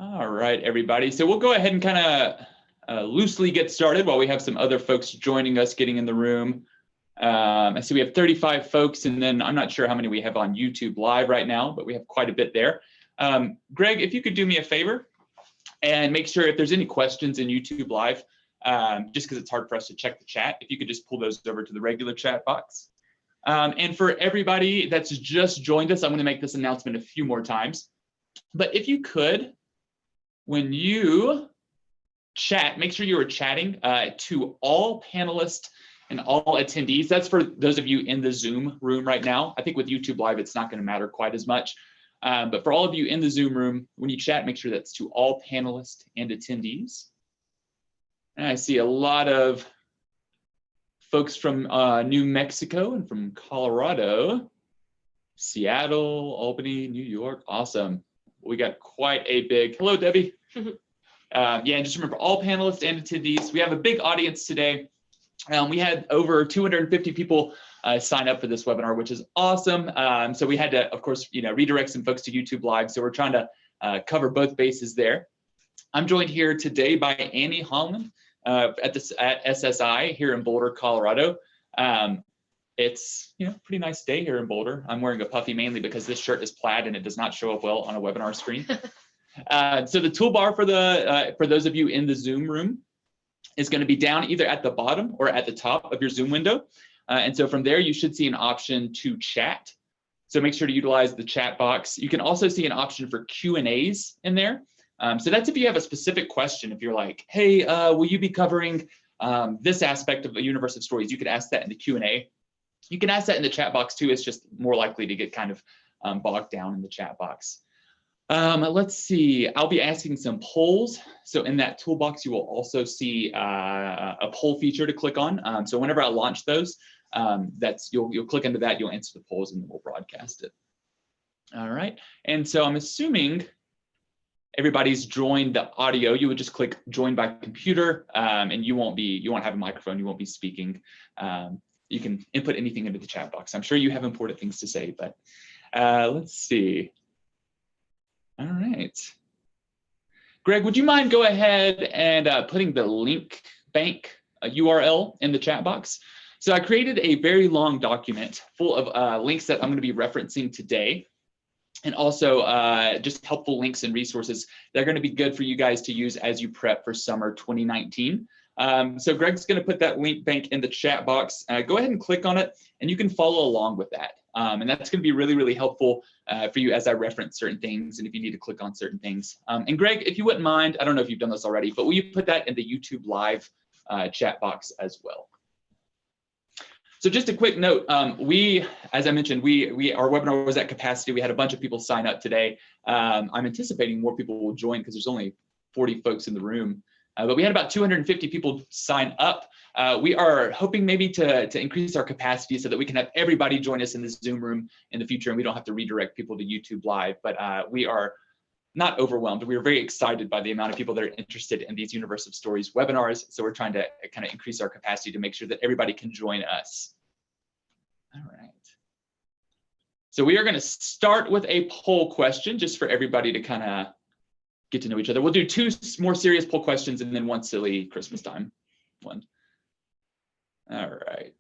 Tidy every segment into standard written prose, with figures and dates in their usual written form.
All right, everybody. So we'll go ahead and kind of loosely get started while we have some other folks joining us, getting in the room. I see we have 35 folks, and then I'm not sure how many we have on YouTube Live right now, but we have quite a bit there. Greg, if you could do me a favor and make sure if there's any questions in YouTube Live, just because it's hard for us to check the chat, if you could just pull those over to the regular chat box. And for everybody that's just joined us, I'm going to make this announcement a few more times. But if you could, when you chat, make sure you are chatting to all panelists and all attendees. That's for those of you in the Zoom room right now. I think with YouTube Live, it's not going to matter quite as much. But for all of you in the Zoom room, when you chat, make sure that's to all panelists and attendees. And I see a lot of folks from New Mexico and from Colorado, Seattle, Albany, New York. Awesome. We got quite a big, hello, Debbie. Yeah, and just remember, all panelists and attendees, we have a big audience today. We had over 250 people sign up for this webinar, which is awesome. So we had to, of course, redirect some folks to YouTube Live. So we're trying to cover both bases there. I'm joined here today by Annie Holland at SSI here in Boulder, Colorado. It's pretty nice day here in Boulder. I'm wearing a puffy mainly because this shirt is plaid and it does not show up well on a webinar screen. So the toolbar for those of you in the Zoom room is going to be down either at the bottom or at the top of your Zoom window. And so from there, you should see an option to chat. So make sure to utilize the chat box. You can also see an option for Q&As in there. So that's if you have a specific question. If you're like, hey, will you be covering this aspect of the universe of stories? You could ask that in the Q&A. You can ask that in the chat box too. It's just more likely to get kind of bogged down in the chat box. Let's see, I'll be asking some polls. So in that toolbox, you will also see a poll feature to click on. So whenever I launch those, you'll click into that, you'll answer the polls, and then we'll broadcast it. All right, and so I'm assuming everybody's joined the audio. You would just click join by computer, and you won't have a microphone, you won't be speaking. You can input anything into the chat box. I'm sure you have important things to say, but let's see. All right. Greg, would you mind go ahead and putting the link bank URL in the chat box? So I created a very long document full of links that I'm going to be referencing today, and also just helpful links and resources that are going to be good for you guys to use as you prep for summer 2019. So Greg's going to put that link bank in the chat box. Go ahead and click on it, and you can follow along with that. And that's going to be really, really helpful for you as I reference certain things and if you need to click on certain things. And Greg, if you wouldn't mind, I don't know if you've done this already, but will you put that in the YouTube Live chat box as well? So just a quick note, as I mentioned, our webinar was at capacity. We had a bunch of people sign up today. I'm anticipating more people will join because there's only 40 folks in the room. But we had about 250 people sign up. We are hoping maybe to increase our capacity so that we can have everybody join us in this Zoom room in the future, and we don't have to redirect people to YouTube Live. But we are not overwhelmed. We are very excited by the amount of people that are interested in these Universe of Stories webinars. So we're trying to kind of increase our capacity to make sure that everybody can join us. All right. So we are going to start with a poll question just for everybody to kind of get to know each other. We'll do two more serious poll questions and then one silly Christmas time one. All right.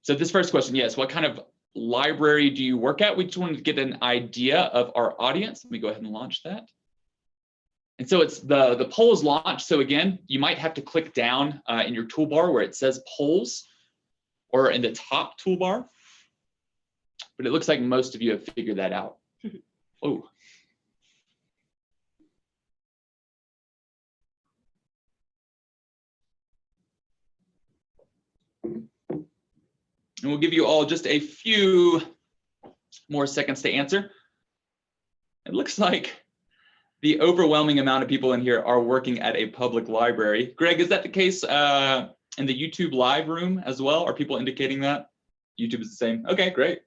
So this first question, yes, what kind of library do you work at? We just wanted to get an idea of our audience. Let me go ahead and launch that. And so it's the poll is launched. So again, you might have to click down in your toolbar where it says polls or in the top toolbar. But it looks like most of you have figured that out. Oh. And we'll give you all just a few more seconds to answer. It looks like the overwhelming amount of people in here are working at a public library. Greg, is that the case in the YouTube Live room as well? Are people indicating that? YouTube is the same. Okay, great.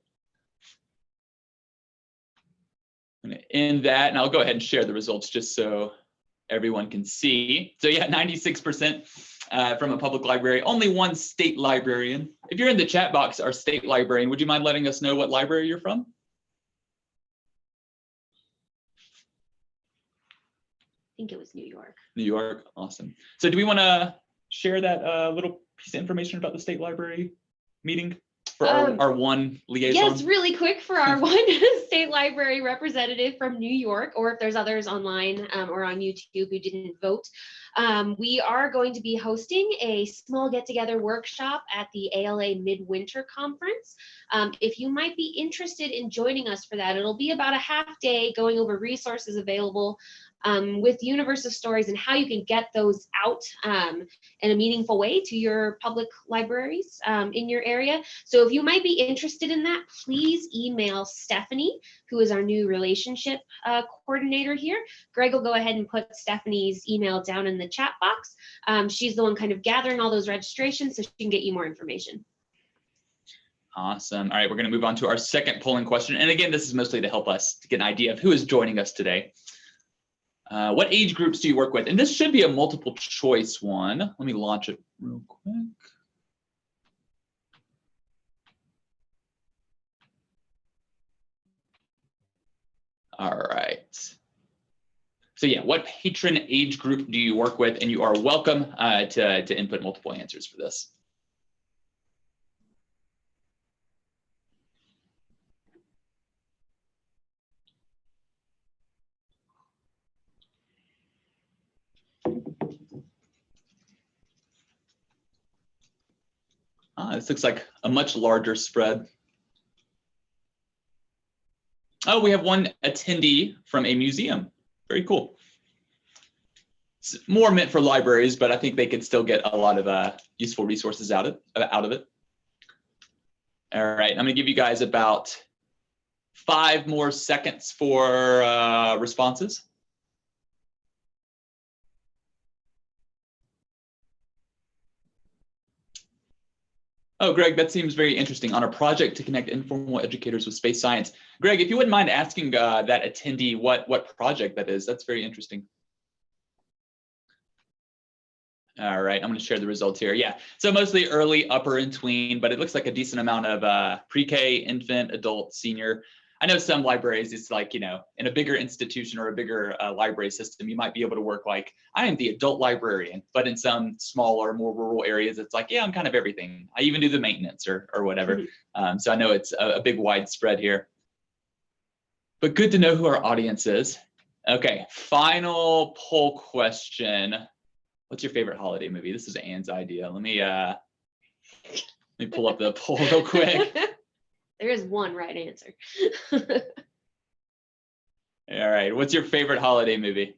I'm going to end that, and I'll go ahead and share the results just so everyone can see. So yeah, 96% from a public library, only one state librarian. If you're in the chat box, our state librarian, would you mind letting us know what library you're from? think it was New York. New York, awesome. So do we want to share that little piece of information about the state library meeting for our one liaison? Yes, really quick for our one state library representative from New York, or if there's others online or on YouTube who didn't vote. We are going to be hosting a small get-together workshop at the ALA Midwinter Conference. If you might be interested in joining us for that, it'll be about a half day going over resources available with Universe of Stories and how you can get those out in a meaningful way to your public libraries in your area. So if you might be interested in that, please email Stephanie, who is our new relationship coordinator here. Greg will go ahead and put Stephanie's email down in the chat box. She's the one kind of gathering all those registrations so she can get you more information. Awesome. All right, we're going to move on to our second polling question. And again, this is mostly to help us to get an idea of who is joining us today. What age groups do you work with? And this should be a multiple choice one. Let me launch it real quick. All right. So yeah, what patron age group do you work with? And you are welcome to input multiple answers for this. This looks like a much larger spread. Oh, we have one attendee from a museum. Very cool. It's more meant for libraries, but I think they could still get a lot of useful resources out of it. All right, I'm gonna give you guys about 5 more seconds for responses. Oh, Greg, that seems very interesting. On a project to connect informal educators with space science. Greg, if you wouldn't mind asking that attendee what project that is, that's very interesting. All right, I'm going to share the results here. Yeah, so mostly early, upper, and tween, but it looks like a decent amount of pre-K, infant, adult, senior. I know some libraries, it's like, you know, in a bigger institution or a bigger library system, you might be able to work like, I am the adult librarian, but in some smaller, more rural areas, it's like, yeah, I'm kind of everything. I even do the maintenance or whatever. So I know it's a big widespread here. But good to know who our audience is. Okay, final poll question. What's your favorite holiday movie? This is Anne's idea. Let me pull up the poll real quick. There is one right answer. All right, what's your favorite holiday movie?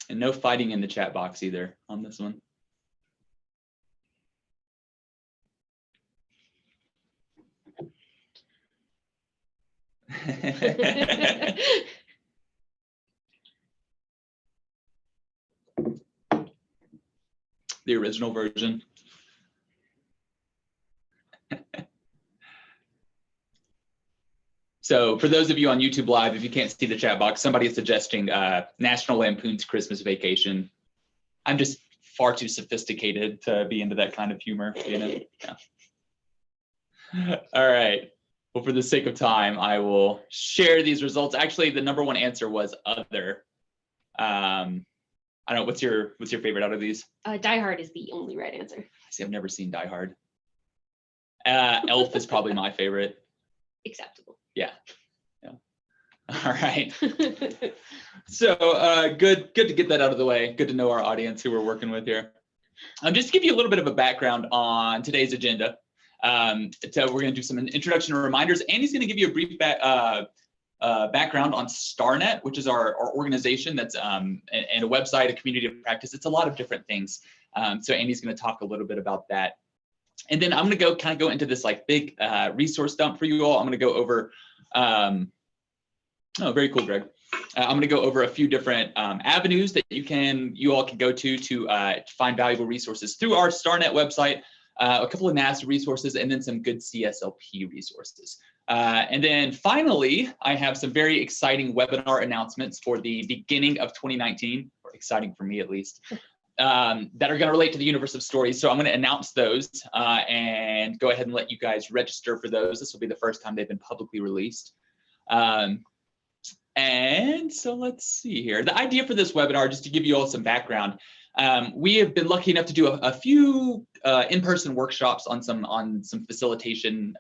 And no fighting in the chat box either on this one. The original version. So for those of you on YouTube Live, if you can't see the chat box, somebody is suggesting National Lampoon's Christmas Vacation. I'm just far too sophisticated to be into that kind of humor, you know? Yeah. All right. Well, for the sake of time, I will share these results. Actually, the number one answer was other. I don't know, what's your favorite out of these? Die Hard is the only right answer. See, I've never seen Die Hard. Elf is probably my favorite. Acceptable. Yeah. All right. So good to get that out of the way. Good to know our audience who we're working with here. Just to give you a little bit of a background on today's agenda. So we're going to do some introduction and reminders. Andy's going to give you a brief background on StarNet, which is our organization that's and a website, a community of practice. It's a lot of different things. So Andy's going to talk a little bit about that. And then I'm going to go into this like big resource dump for you all. I'm going to go over, oh, very cool, Greg. I'm going to go over a few different avenues that you all can go to find valuable resources through our StarNet website, a couple of NASA resources, and then some good CSLP resources. And then finally, I have some very exciting webinar announcements for the beginning of 2019, or exciting for me at least, that are going to relate to the universe of stories. So I'm going to announce those and go ahead and let you guys register for those. This will be the first time they've been publicly released. And so let's see here. The idea for this webinar, just to give you all some background, we have been lucky enough to do a few in-person workshops on some facilitation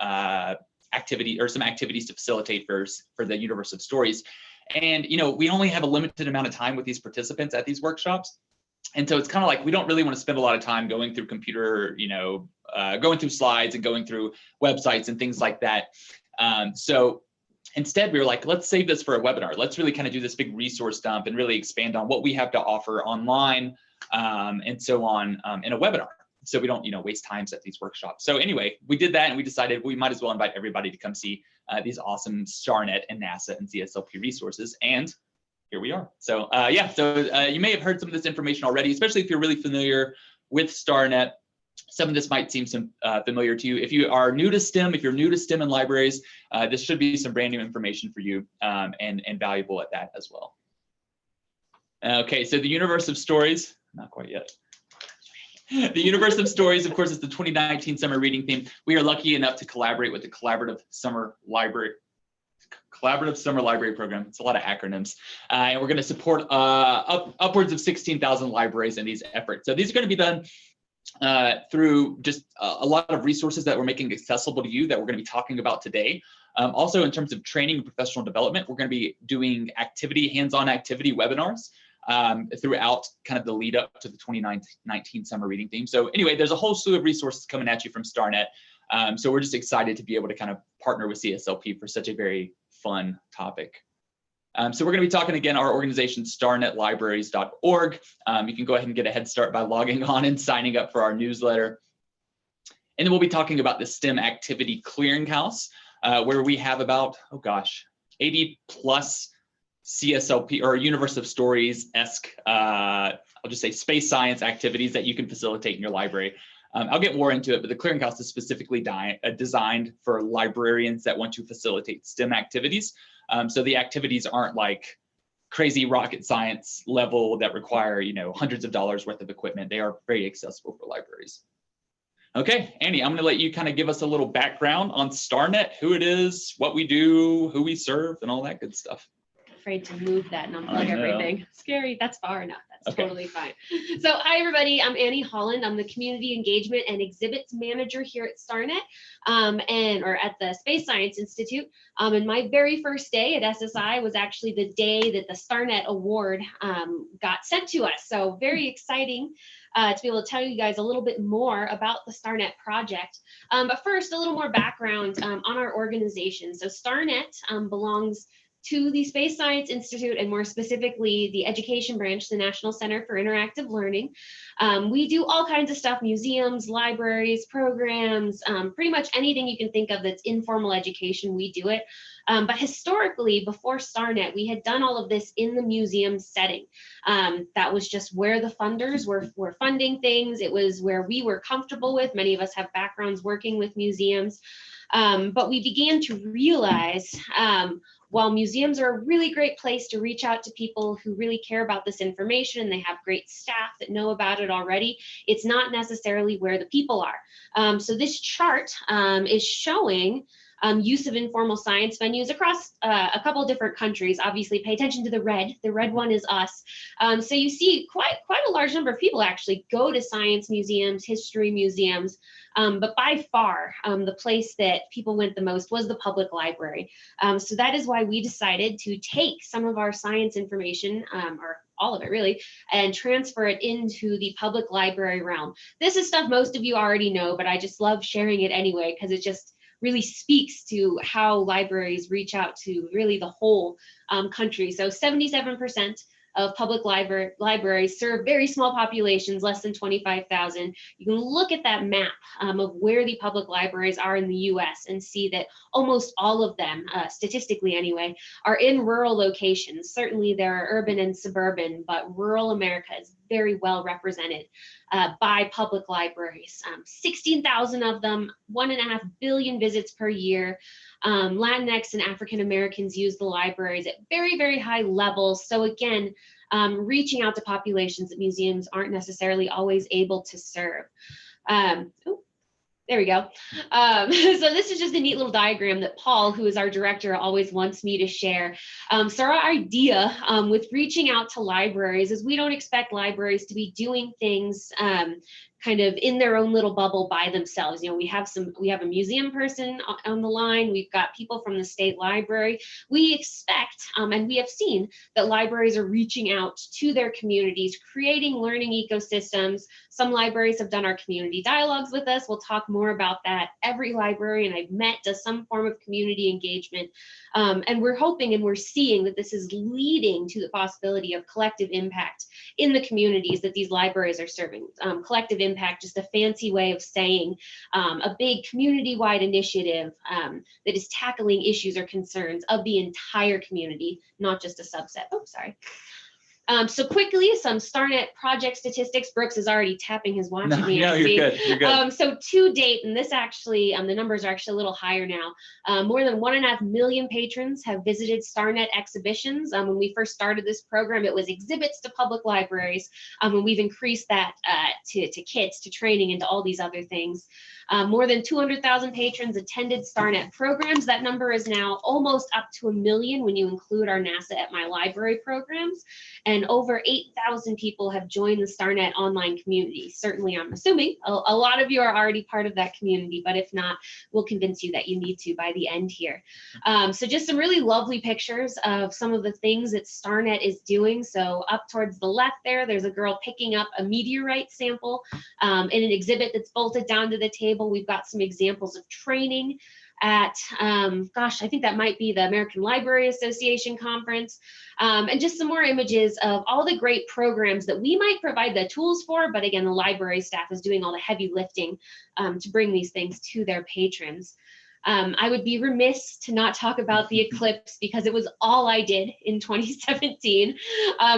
activity, or some activities to facilitate for the universe of stories. And we only have a limited amount of time with these participants at these workshops. And so it's kind of like we don't really want to spend a lot of time going through going through slides and going through websites and things like that. So instead, we were like, let's save this for a webinar. Let's really kind of do this big resource dump and really expand on what we have to offer online and so on in a webinar. So we don't, waste times at these workshops. So anyway, we did that and we decided we might as well invite everybody to come see these awesome StarNet and NASA and CSLP resources. And here we are. So you may have heard some of this information already, especially if you're really familiar with StarNet. Some of this might seem familiar to you. If you are new to STEM, if you're new to STEM and libraries, this should be some brand new information for you and valuable at that as well. Okay, so the universe of stories, not quite yet. The universe of stories, of course, is the 2019 summer reading theme. We are lucky enough to collaborate with the Collaborative Summer Library Program. It's a lot of acronyms. And we're going to support upwards of 16,000 libraries in these efforts. So these are going to be done through just a lot of resources that we're making accessible to you that we're going to be talking about today. Also, in terms of training and professional development, we're going to be doing hands-on activity webinars throughout kind of the lead up to the 2019 summer reading theme. So anyway, there's a whole slew of resources coming at you from StarNet. So we're just excited to be able to kind of partner with CSLP for such a very fun topic. So we're going to be talking again, our organization, starnetlibraries.org. You can go ahead and get a head start by logging on and signing up for our newsletter. And then we'll be talking about the STEM Activity Clearinghouse, where we have about, 80 plus CSLP or Universe of Stories-esque, I'll just say space science activities that you can facilitate in your library. I'll get more into it, but the clearinghouse is specifically designed for librarians that want to facilitate STEM activities. So the activities aren't like crazy rocket science level that require, hundreds of dollars worth of equipment. They are very accessible for libraries. Okay, Annie, I'm going to let you kind of give us a little background on StarNet, who it is, what we do, who we serve, and all that good stuff. Afraid to move that and unplug everything. Scary. That's far enough. That's totally fine. So hi, everybody. I'm Annie Holland. I'm the Community Engagement and Exhibits Manager here at StarNet or at the Space Science Institute. And my very first day at SSI was actually the day that the StarNet Award got sent to us. So very exciting to be able to tell you guys a little bit more about the StarNet project. But first, a little more background on our organization. So StarNet belongs to the Space Science Institute, and more specifically, the education branch, the National Center for Interactive Learning. We do all kinds of stuff, museums, libraries, programs, pretty much anything you can think of that's informal education, we do it. But historically, before StarNet, we had done all of this in the museum setting. That was just where the funders were funding things. It was where we were comfortable with. Many of us have backgrounds working with museums. But we began to realize while museums are a really great place to reach out to people who really care about this information and they have great staff that know about it already, it's not necessarily where the people are. So this chart is showing use of informal science venues across a couple of different countries. Obviously, pay attention to the red. The red one is us. So you see quite a large number of people actually go to science museums, history museums, but by far the place that people went the most was the public library. So that is why we decided to take some of our science information, or all of it really, and transfer it into the public library realm. This is stuff most of you already know, but I just love sharing it anyway because it just really speaks to how libraries reach out to really the whole country. So 77% of public libraries serve very small populations, less than 25,000. You can look at that map of where the public libraries are in the US and see that almost all of them, statistically anyway, are in rural locations. Certainly there are urban and suburban, but rural America is very well represented by public libraries. 16,000 of them, 1.5 billion visits per year. Latinx and African Americans use the libraries at very, very high levels. So again, reaching out to populations that museums aren't necessarily always able to serve. There we go. So this is just a neat little diagram that Paul, who is our director, always wants me to share. So our idea with reaching out to libraries is we don't expect libraries to be doing things kind of in their own little bubble by themselves. You know, we have a museum person on the line. We've got people from the state library. We expect, and we have seen that libraries are reaching out to their communities, creating learning ecosystems. Some libraries have done our community dialogues with us. We'll talk more about that. Every librarian I've met does some form of community engagement. And we're hoping and we're seeing that this is leading to the possibility of collective impact in the communities that these libraries are serving. Collective impact, just a fancy way of saying a big community-wide initiative that is tackling issues or concerns of the entire community, not just a subset. Oh, sorry. So quickly, some StarNet project statistics. Brooks is already tapping his watch at me. No, you're good. You're good. So to date, and this actually, the numbers are actually a little higher now. More than 1.5 million patrons have visited StarNet exhibitions. When we first started this program, it was exhibits to public libraries, and we've increased that to kits, to training, and to all these other things. More than 200,000 patrons attended StarNet programs. That number is now almost up to 1 million when you include our NASA at My Library programs. And over 8,000 people have joined the StarNet online community. Certainly, I'm assuming a lot of you are already part of that community, but if not, we'll convince you that you need to by the end here. So just some really lovely pictures of some of the things that StarNet is doing. So up towards the left there's a girl picking up a meteorite sample in an exhibit that's bolted down to the table. We've got some examples of training at, gosh, I think that might be the American Library Association conference, and just some more images of all the great programs that we might provide the tools for, but again, the library staff is doing all the heavy lifting to bring these things to their patrons. I would be remiss to not talk about the eclipse because it was all I did in 2017.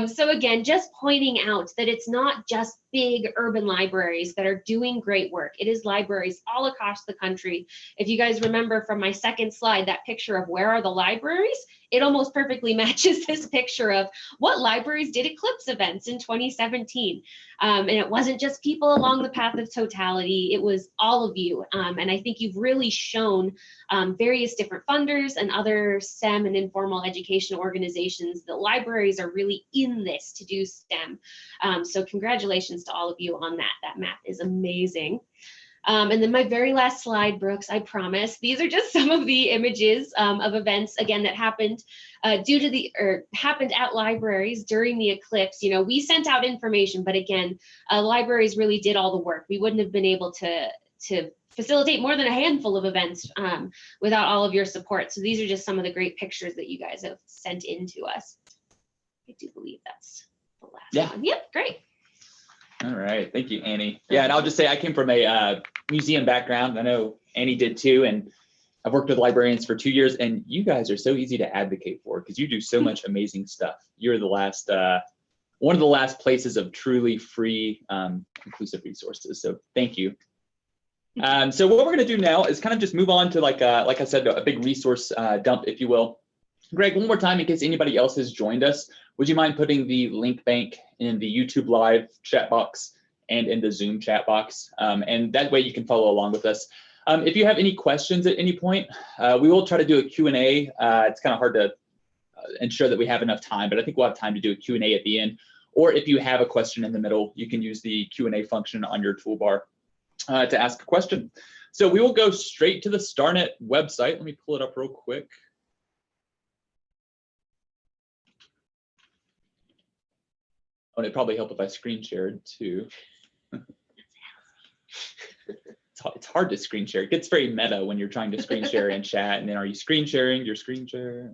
So again, just pointing out that it's not just big urban libraries that are doing great work. It is libraries all across the country. If you guys remember from my second slide, that picture of where are the libraries, it almost perfectly matches this picture of what libraries did eclipse events in 2017. And it wasn't just people along the path of totality, it was all of you. And I think you've really shown various different funders and other STEM and informal education organizations that libraries are really in this to do STEM. So congratulations to all of you on that. That map is amazing. And then my very last slide, Brooks, I promise. These are just some of the images of events, again, that happened happened at libraries during the eclipse. You know, we sent out information, but again, libraries really did all the work. We wouldn't have been able to facilitate more than a handful of events without all of your support. So these are just some of the great pictures that you guys have sent in to us. I do believe that's the last one. Yep, great. All right, thank you, Annie. Yeah, and I'll just say I came from a museum background. I know Annie did too, and I've worked with librarians for 2 years, and you guys are so easy to advocate for because you do so much amazing stuff. You're the last, one of the last places of truly free, inclusive resources. So thank you. So what we're gonna do now is kind of just move on to like I said, a big resource dump, if you will. Greg, one more time, in case anybody else has joined us, would you mind putting the link bank in the YouTube live chat box and in the Zoom chat box? And that way you can follow along with us. If you have any questions at any point, we will try to do a Q&A. It's kind of hard to ensure that we have enough time, but I think we'll have time to do a Q&A at the end. Or if you have a question in the middle, you can use the Q&A function on your toolbar to ask a question. So we will go straight to the StarNet website. Let me pull it up real quick. Oh, it'd probably help if I screen shared too. It's hard to screen share. It gets very meta when you're trying to screen share and chat, and then are you screen sharing your screen share?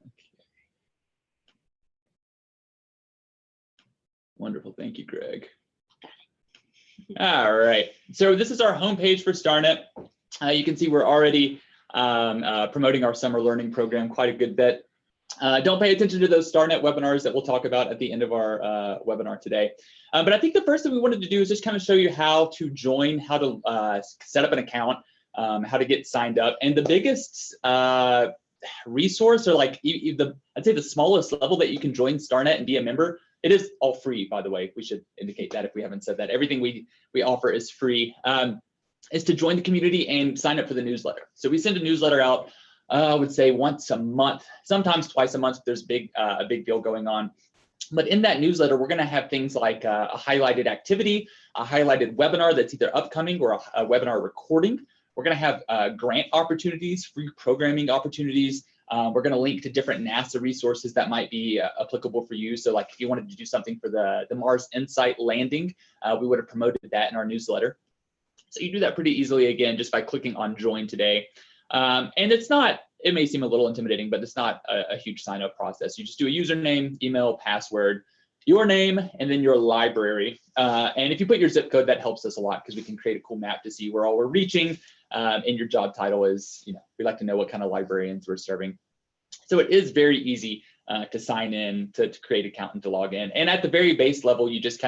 Okay. Wonderful, thank you, Greg. All right, so this is our homepage for StarNet. You can see we're already promoting our summer learning program quite a good bit. Don't pay attention to those StarNet webinars that we'll talk about at the end of our webinar today. But I think the first thing we wanted to do is just kind of show you how to join, how to set up an account, how to get signed up. And the biggest resource, or like I'd say the smallest level that you can join StarNet and be a member. It is all free, by the way. We should indicate that if we haven't said that. Everything we offer is free. Is to join the community and sign up for the newsletter. So we send a newsletter out, I would say once a month, sometimes twice a month if there's a big deal going on. But in that newsletter, we're going to have things like a highlighted activity, a highlighted webinar that's either upcoming or a webinar recording. We're going to have grant opportunities, free programming opportunities. We're going to link to different NASA resources that might be applicable for you. So like if you wanted to do something for the Mars InSight landing, we would have promoted that in our newsletter. So you do that pretty easily, again, just by clicking on join today. And it may seem a little intimidating, but it's not a huge sign up process. You just do a username, email, password, your name, and then your library. And if you put your zip code, that helps us a lot because we can create a cool map to see where all we're reaching. And your job title is, we like to know what kind of librarians we're serving. So it is very easy to sign in, to create an account and to log in. And at the very base level, you just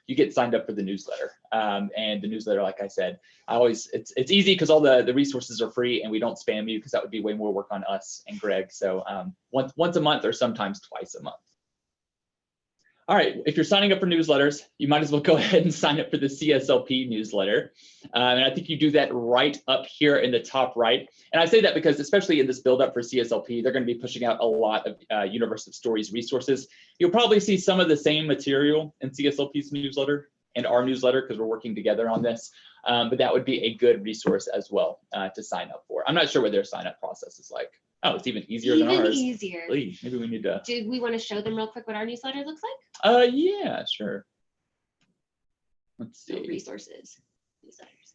you get signed up for the newsletter. And the newsletter, like I said, it's easy because all the resources are free and we don't spam you because that would be way more work on us and Greg. So once a month or sometimes twice a month. All right, if you're signing up for newsletters, you might as well go ahead and sign up for the CSLP newsletter. And I think you do that right up here in the top right. And I say that because especially in this build up for CSLP, they're going to be pushing out a lot of Universe of Stories resources. You'll probably see some of the same material in CSLP's newsletter and our newsletter because we're working together on this. But that would be a good resource as well to sign up for. I'm not sure what their sign up process is like. Oh, it's even easier than ours. Even easier. Please, maybe we need to. Did we want to show them real quick what our newsletter looks like? Yeah, sure. Let's see. Resources, newsletters.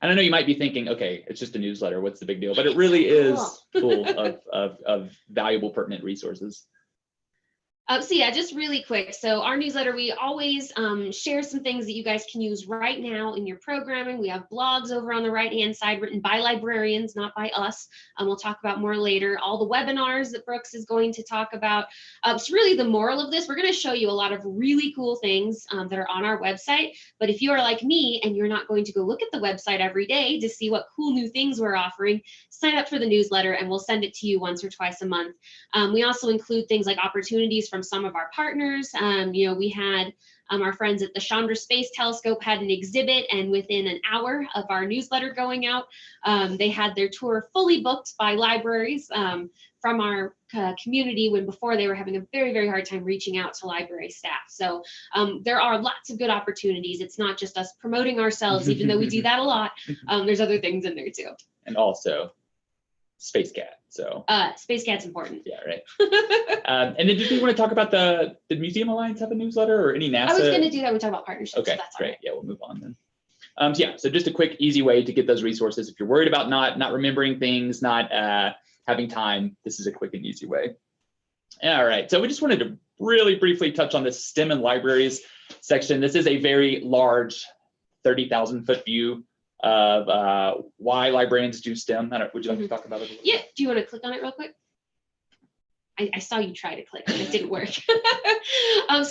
And I know you might be thinking, okay, it's just a newsletter. What's the big deal? But it really is full of valuable, pertinent resources. So yeah, just really quick. So our newsletter, we always share some things that you guys can use right now in your programming. We have blogs over on the right-hand side written by librarians, not by us. We'll talk about more later. All the webinars that Brooks is going to talk about. So really the moral of this, we're going to show you a lot of really cool things that are on our website. But if you are like me and you're not going to go look at the website every day to see what cool new things we're offering, sign up for the newsletter and we'll send it to you once or twice a month. We also include things like opportunities from some of our partners. We had our friends at the Chandra Space Telescope had an exhibit, and within an hour of our newsletter going out, they had their tour fully booked by libraries from our community when before they were having a very, very hard time reaching out to library staff. So there are lots of good opportunities. It's not just us promoting ourselves, even though we do that a lot. There's other things in there too. And also Space Cat. So Space Cat's important. Yeah, right. And then did you want to talk about the Museum Alliance have a newsletter or any NASA? I was going to do that when we talk about partnerships. Okay, so that's great. Right. Yeah, we'll move on then. So just a quick, easy way to get those resources. If you're worried about not remembering things, not having time, this is a quick and easy way. All right, so we just wanted to really briefly touch on this STEM and libraries section. This is a very large 30,000-foot view of why librarians do STEM. Would you like to talk about it? Yeah, do you want to click on it real quick? I saw you try to click, but it didn't work. So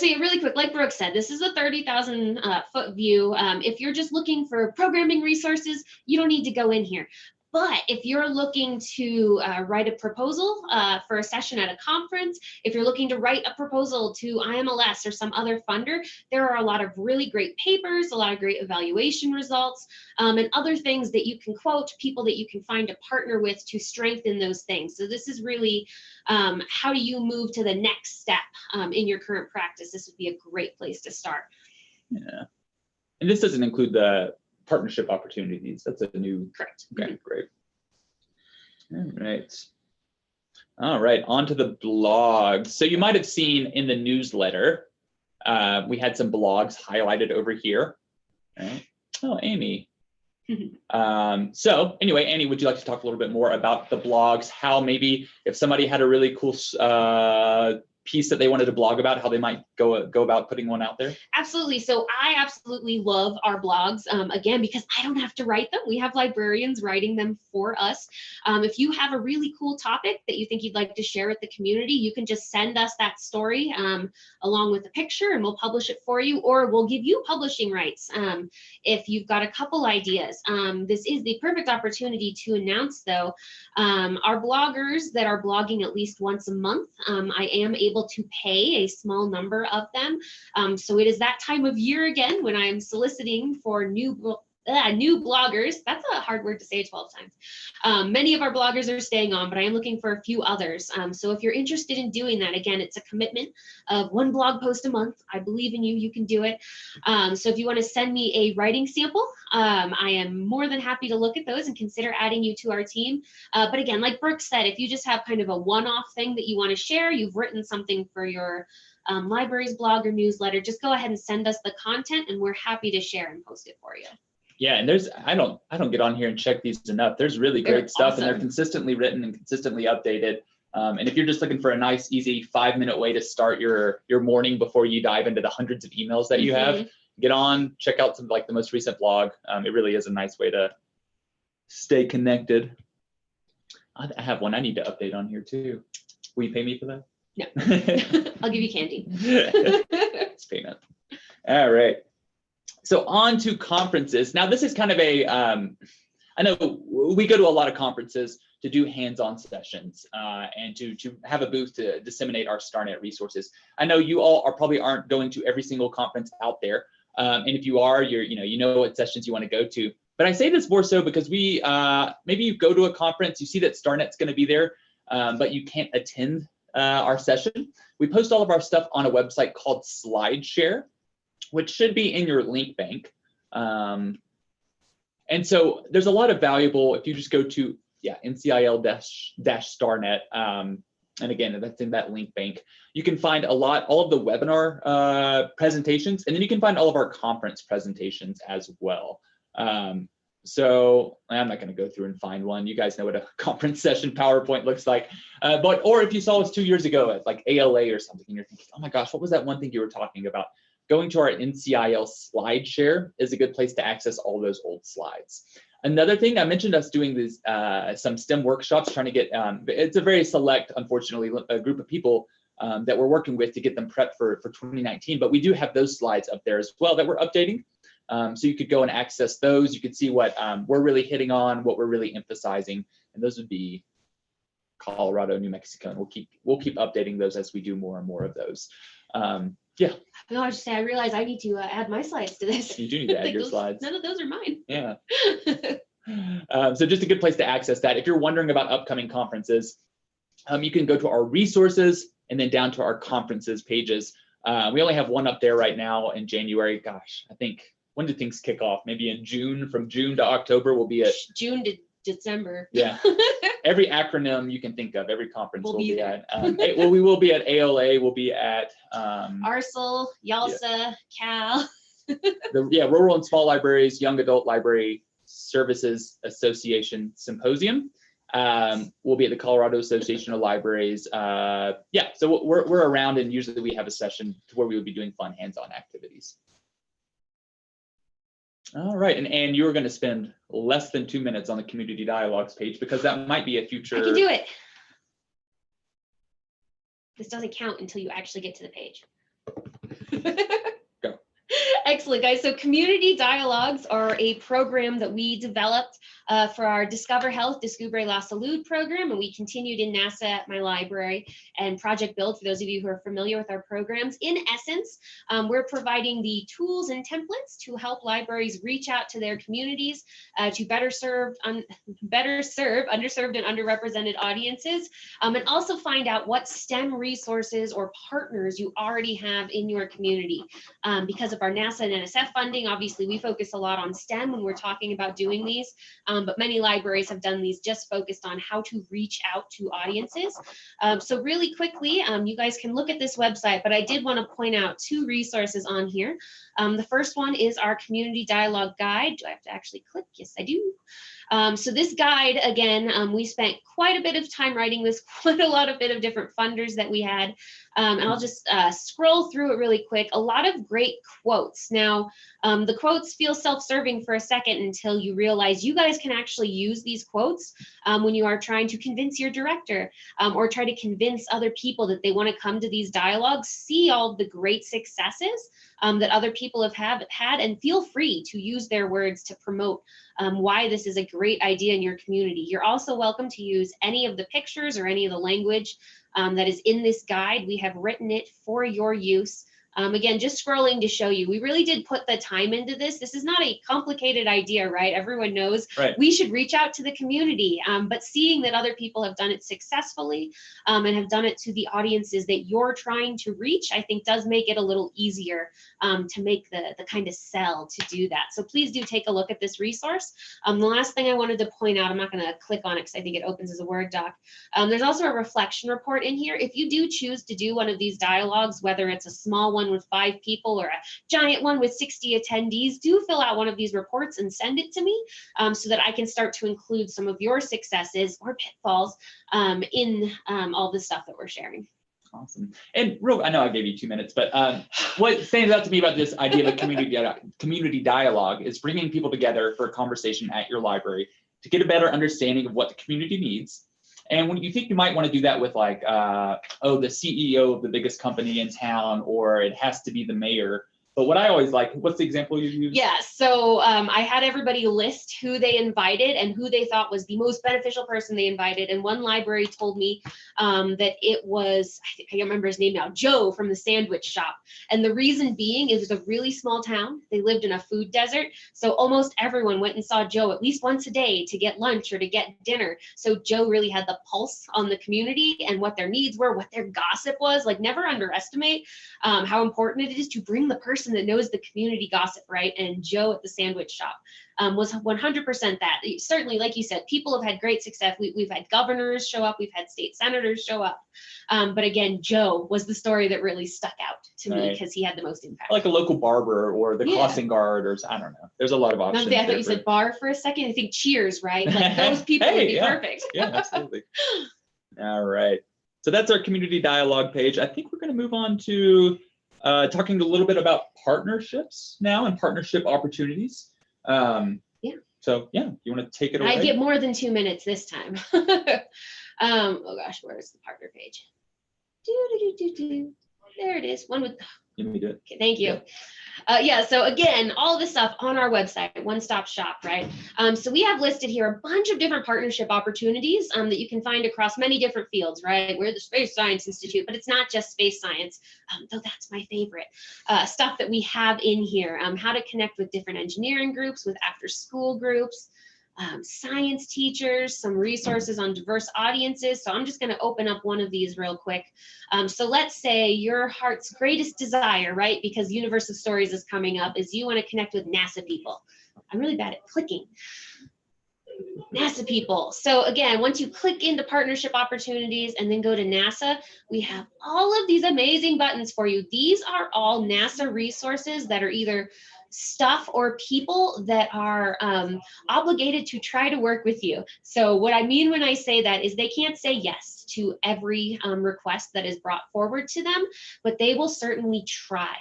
yeah, really quick, like Brooke said, this is a 30,000 foot view. If you're just looking for programming resources, you don't need to go in here. But if you're looking to write a proposal for a session at a conference, if you're looking to write a proposal to IMLS or some other funder, there are a lot of really great papers, a lot of great evaluation results, and other things that you can quote, people that you can find to partner with to strengthen those things. So this is really how do you move to the next step in your current practice? This would be a great place to start. Yeah. And this doesn't include the partnership opportunities. That's a new. Correct. Okay, great. All right, on to the blogs. So you might have seen in the newsletter, we had some blogs highlighted over here. Right. Oh, Amy. So anyway, Annie, would you like to talk a little bit more about the blogs, how maybe if somebody had a really cool piece that they wanted to blog about, how they might go about putting one out there? Absolutely. So I absolutely love our blogs, again, because I don't have to write them. We have librarians writing them for us. If you have a really cool topic that you think you'd like to share with the community, you can just send us that story along with a picture, and we'll publish it for you, or we'll give you publishing rights if you've got a couple ideas. This is the perfect opportunity to announce, though, our bloggers that are blogging at least once a month, I am able to pay a small number of them. So it is that time of year again when I'm soliciting for new bloggers. That's a hard word to say 12 times. Many of our bloggers are staying on, but I am looking for a few others. So if you're interested in doing that, again, it's a commitment of 1 blog post a month. I believe in you, you can do it. So if you want to send me a writing sample, I am more than happy to look at those and consider adding you to our team. But again, like Brooke said, if you just have kind of a one-off thing that you want to share, you've written something for your library's blog or newsletter, just go ahead and send us the content, and we're happy to share and post it for you. Yeah, and I don't get on here and check these enough. There's really great stuff, awesome. And they're consistently written and consistently updated. And if you're just looking for a nice, easy 5-minute way to start your morning before you dive into the hundreds of emails that you have, get on, check out some like the most recent blog. It really is a nice way to stay connected. I have one I need to update on here too. Will you pay me for that? No, I'll give you candy. It's payment. All right. So on to conferences. Now this is kind of I know we go to a lot of conferences to do hands-on sessions and to have a booth to disseminate our StarNet resources. I know you all aren't going to every single conference out there. And if you are, you know what sessions you want to go to. But I say this more so because maybe you go to a conference, you see that StarNet's going to be there, but you can't attend our session. We post all of our stuff on a website called SlideShare, which should be in your link bank. And so there's a lot of valuable, if you just go to NCIL-StarNet, and again, that's in that link bank, you can find all of the webinar presentations, and then you can find all of our conference presentations as well. So I'm not going to go through and find one. You guys know what a conference session PowerPoint looks like. Or if you saw us 2 years ago at like ALA or something, and you're thinking, oh my gosh, what was that one thing you were talking about? Going to our NCIL SlideShare is a good place to access all those old slides. Another thing, I mentioned us doing these some STEM workshops, trying to get, it's a very select, unfortunately, a group of people that we're working with to get them prepped for 2019, but we do have those slides up there as well that we're updating. So you could go and access those. You could see what we're really hitting on, what we're really emphasizing, and those would be Colorado, New Mexico, and we'll keep updating those as we do more and more of those. Yeah. No, I was just saying, I realize I need to add my slides to this. You do need to add your slides. None of those are mine. Yeah. So just a good place to access that. If you're wondering about upcoming conferences, you can go to our resources and then down to our conferences pages. We only have one up there right now in January. Gosh, I think, when do things kick off? Maybe in June. From June to October, we'll be at June to December. Yeah. Every acronym you can think of, every conference we'll be at. Well, we will be at ALA. We'll be at ARSL, YALSA, CAL. The Rural and Small Libraries, Young Adult Library Services Association Symposium. We'll be at the Colorado Association of Libraries. So we're around, and usually we have a session where we would be doing fun hands-on activities. All right, and you're going to spend less than 2 minutes on the community dialogues page because that might be a future. I can do it. This doesn't count until you actually get to the page. Go. Excellent, guys. So community dialogues are a program that we developed for our Discover Health, Descubre la Salud program, and we continued in NASA at my library and Project Build, for those of you who are familiar with our programs. In essence, we're providing the tools and templates to help libraries reach out to their communities to better serve underserved and underrepresented audiences, and also find out what STEM resources or partners you already have in your community. Because of our NASA and NSF funding, obviously we focus a lot on STEM when we're talking about doing these, but many libraries have done these just focused on how to reach out to audiences. So really quickly, you guys can look at this website, but I did want to point out 2 resources on here. The first one is our community dialogue guide. Do I have to actually click? Yes, I do. So this guide, again, we spent quite a bit of time writing this, quite a lot of different funders that we had. And I'll just scroll through it really quick. A lot of great quotes. Now, the quotes feel self-serving for a second until you realize you guys can actually use these quotes when you are trying to convince your director or try to convince other people that they want to come to these dialogues, see all the great successes that other people have had, and feel free to use their words to promote why this is a great idea in your community. You're also welcome to use any of the pictures or any of the language that is in this guide. We have written it for your use. Again, just scrolling to show you, we really did put the time into this. This is not a complicated idea, right? Everyone knows we should reach out to the community, but seeing that other people have done it successfully and have done it to the audiences that you're trying to reach, I think does make it a little easier to make the kind of sell to do that. So please do take a look at this resource. The last thing I wanted to point out, I'm not going to click on it because I think it opens as a Word doc. There's also a reflection report in here. If you do choose to do one of these dialogues, whether it's a small one with 5 people or a giant one with 60 attendees, do fill out one of these reports and send it to me so that I can start to include some of your successes or pitfalls in all the stuff that we're sharing. Awesome. And I know I gave you 2 minutes, but what stands out to me about this idea of a community dialogue is bringing people together for a conversation at your library to get a better understanding of what the community needs. And when you think you might want to do that with like, the CEO of the biggest company in town, or it has to be the mayor. But what I always like, what's the example you use? Yeah, so I had everybody list who they invited and who they thought was the most beneficial person they invited. And one library told me that it was, I can't remember his name now, Joe from the sandwich shop. And the reason being, it was a really small town. They lived in a food desert. So almost everyone went and saw Joe at least once a day to get lunch or to get dinner. So Joe really had the pulse on the community and what their needs were, what their gossip was. Like, never underestimate how important it is to bring the person that knows the community gossip, right? And Joe at the sandwich shop was 100% that. Certainly, like you said, people have had great success. We've had governors show up, we've had state senators show up. But again, Joe was the story that really stuck out to me because he had the most impact. Like a local barber or the crossing guard, or I don't know. There's a lot of options. I thought you said bar for a second. I think Cheers, right? Like those people would be perfect. Yeah, absolutely. All right. So that's our community dialogue page. I think we're going to move on to talking a little bit about partnerships now and partnership opportunities. So yeah, you want to take it away? I get more than 2 minutes this time. Oh gosh, where's the partner page? There it is. One with. Let me do it. Okay, thank you. Yeah, so again, all this stuff on our website, one-stop shop, right? So we have listed here a bunch of different partnership opportunities that you can find across many different fields, right? We're the Space Science Institute, but it's not just space science, though that's my favorite. Stuff that we have in here, how to connect with different engineering groups, with after-school groups, science teachers, some resources on diverse audiences. So I'm just going to open up one of these real quick. So let's say your heart's greatest desire, right? Because Universe of Stories is coming up, is you want to connect with NASA people. I'm really bad at clicking. NASA people. So again, once you click into partnership opportunities and then go to NASA, we have all of these amazing buttons for you. These are all NASA resources that are either stuff or people that are obligated to try to work with you. So what I mean when I say that is they can't say yes to every request that is brought forward to them, but they will certainly try.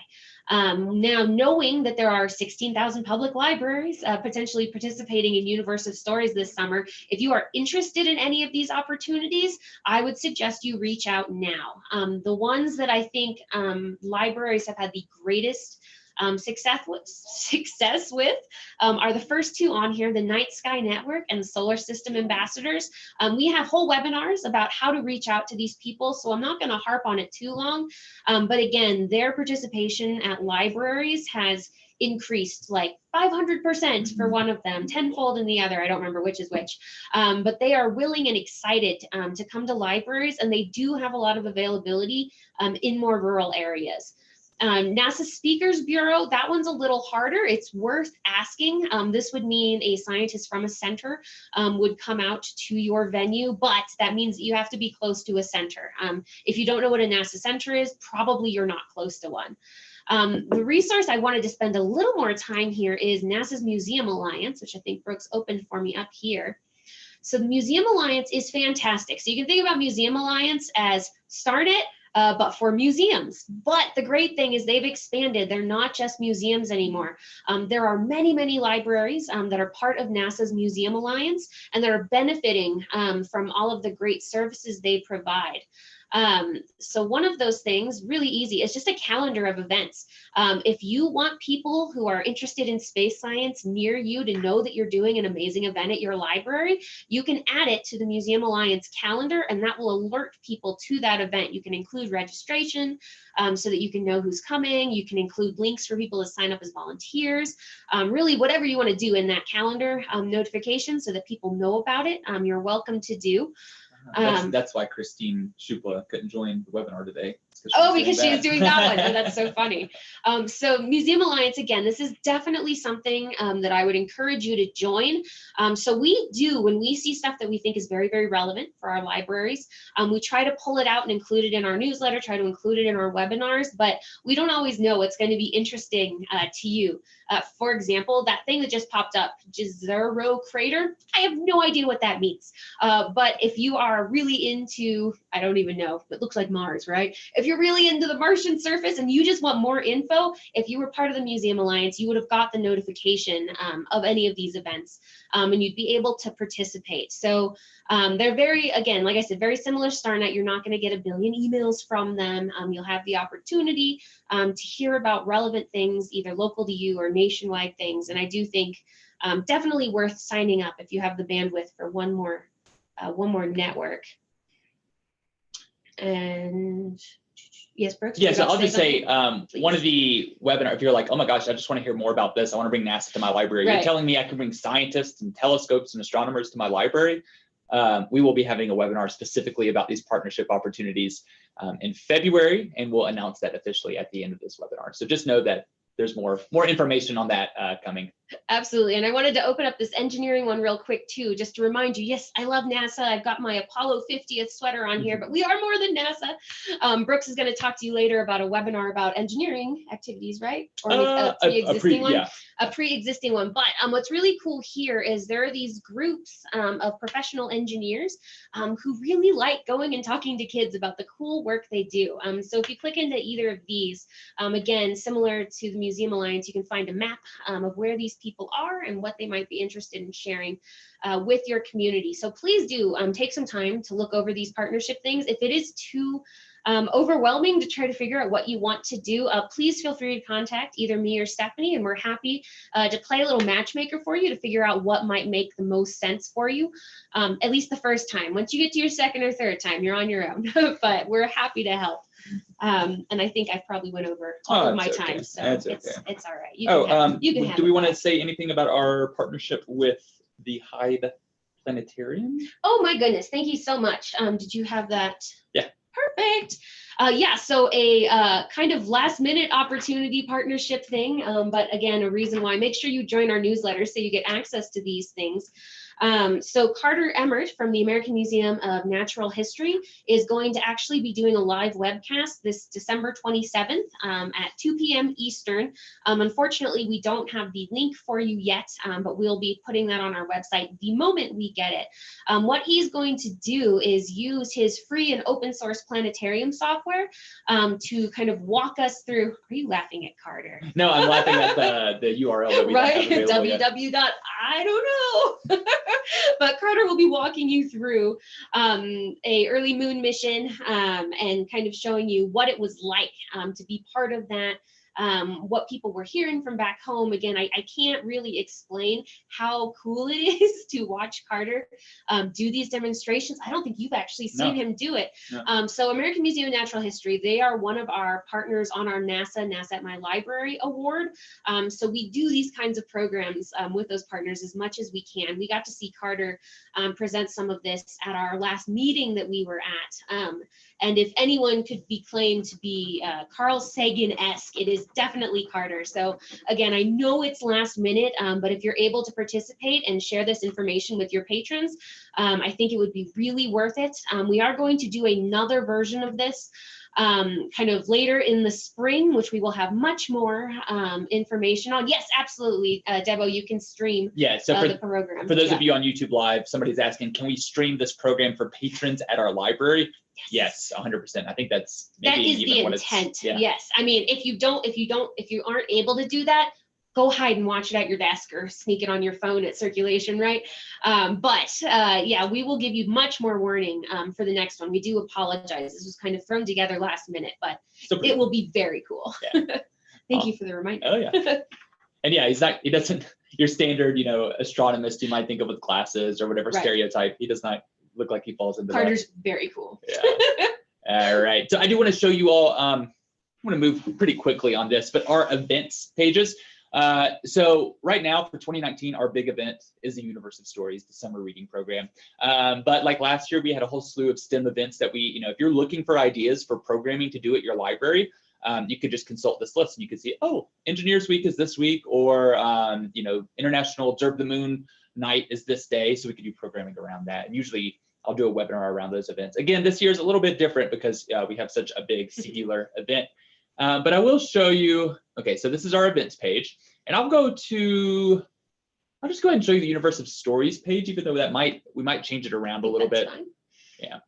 Now, knowing that there are 16,000 public libraries potentially participating in Universe of Stories this summer, if you are interested in any of these opportunities, I would suggest you reach out now. The ones that I think libraries have had the greatest success with are the first two on here, the Night Sky Network and the Solar System Ambassadors. We have whole webinars about how to reach out to these people, so I'm not going to harp on it too long. But again, their participation at libraries has increased like 500% for one of them, tenfold in the other. I don't remember which is which, but they are willing and excited to come to libraries, and they do have a lot of availability in more rural areas. NASA Speakers Bureau, that one's a little harder. It's worth asking. This would mean a scientist from a center would come out to your venue, but that means that you have to be close to a center. If you don't know what a NASA center is, probably you're not close to one. The resource I wanted to spend a little more time here is NASA's Museum Alliance, which I think Brooks opened for me up here. So the Museum Alliance is fantastic. So you can think about Museum Alliance as start it, but for museums. But the great thing is they've expanded. They're not just museums anymore. There are many, many libraries that are part of NASA's Museum Alliance and that are benefiting from all of the great services they provide. So one of those things, really easy, is just a calendar of events. If you want people who are interested in space science near you to know that you're doing an amazing event at your library, you can add it to the Museum Alliance calendar, and that will alert people to that event. You can include registration so that you can know who's coming. You can include links for people to sign up as volunteers. Really, whatever you want to do in that calendar notification so that people know about it, you're welcome to do. That's why Christine Shupla couldn't join the webinar today. Because she's doing that one. Oh, that's so funny. So Museum Alliance, again, this is definitely something that I would encourage you to join. So we do, when we see stuff that we think is very, very relevant for our libraries, we try to pull it out and include it in our newsletter, try to include it in our webinars, but we don't always know what's going to be interesting to you. For example, that thing that just popped up, Jezero Crater, I have no idea what that means. But if you are really into, I don't even know, it looks like Mars, right? If you're really into the Martian surface and you just want more info, if you were part of the Museum Alliance, you would have got the notification of any of these events and you'd be able to participate. So they're very, again, like I said, very similar to StarNet. You're not going to get a billion emails from them. You'll have the opportunity to hear about relevant things, either local to you or nationwide things. And I do think definitely worth signing up if you have the bandwidth for one more network. And yes, Brooks? Yeah, so I'll just say one of the webinar, if you're like, oh my gosh, I just want to hear more about this, I want to bring NASA to my library. Right. You're telling me I can bring scientists and telescopes and astronomers to my library. We will be having a webinar specifically about these partnership opportunities in February, and we'll announce that officially at the end of this webinar. So just know that there's more information on that coming. Absolutely. And I wanted to open up this engineering one real quick too, just to remind you, yes, I love NASA. I've got my Apollo 50th sweater on here, but we are more than NASA. Brooks is going to talk to you later about a webinar about engineering activities, right? Or a pre-existing one? Yeah. A pre-existing one. But what's really cool here is there are these groups of professional engineers who really like going and talking to kids about the cool work they do. So if you click into either of these, again, similar to the Museum Alliance, you can find a map of where these people are and what they might be interested in sharing with your community. So please do take some time to look over these partnership things. If it is too overwhelming to try to figure out what you want to do, please feel free to contact either me or Stephanie, and we're happy to play a little matchmaker for you to figure out what might make the most sense for you, at least the first time. Once you get to your second or third time, you're on your own, but we're happy to help. And I think I probably went over all of my time, so it's all right. You can do we want to say anything about our partnership with the Hyde Planetarium? Oh my goodness, thank you so much. Did you have that? Yeah. Perfect. Yeah, so a kind of last minute opportunity partnership thing, but again, a reason why, make sure you join our newsletter so you get access to these things. So Carter Emmert from the American Museum of Natural History is going to actually be doing a live webcast this December 27th at 2 p.m. Eastern. Unfortunately, we don't have the link for you yet, but we'll be putting that on our website the moment we get it. What he's going to do is use his free and open source planetarium software to kind of walk us through. Are you laughing at Carter? No, I'm laughing at the URL that we right, www. I don't know. But Carter will be walking you through a early moon mission and kind of showing you what it was like to be part of that. What people were hearing from back home. Again, I can't really explain how cool it is to watch Carter do these demonstrations. I don't think you've actually seen him do it. No. So American Museum of Natural History, they are one of our partners on our NASA at My Library award. So we do these kinds of programs with those partners as much as we can. We got to see Carter present some of this at our last meeting that we were at. And if anyone could be claimed to be Carl Sagan-esque, it is definitely Carter. So again, I know it's last minute, but if you're able to participate and share this information with your patrons, I think it would be really worth it. We are going to do another version of this kind of later in the spring, which we will have much more information on. Yes, absolutely, Debo, you can stream the program. For those of you on YouTube Live, somebody's asking, can we stream this program for patrons at our library? Yes, 100%. I think that's that maybe is even the what intent. it's, yeah. Yes. I mean, if you aren't able to do that, go hide and watch it at your desk or sneak it on your phone at circulation, right? Yeah, we will give you much more warning for the next one. We do apologize. This was kind of thrown together last minute, but it will be very cool. Yeah. Thank you for the reminder. Oh, yeah. And yeah, he doesn't, your standard, astronomist you might think of with glasses or whatever stereotype. He does not look like he falls into Carter's very cool. Yeah. All right. So I do want to show you all, I'm going to move pretty quickly on this, but our events pages. So right now for 2019, our big event is the Universe of Stories, the summer reading program. But like last year, we had a whole slew of STEM events that we, if you're looking for ideas for programming to do at your library, you could just consult this list and you could see, oh, Engineers Week is this week, or, International Observe the Moon Night is this day. So we could do programming around that. And usually I'll do a webinar around those events. Again, this year is a little bit different because we have such a big singular event. But I will show you, okay, so this is our events page. And I'll just go ahead and show you the Universe of Stories page, even though we might change it around a little bit. Fine. Yeah.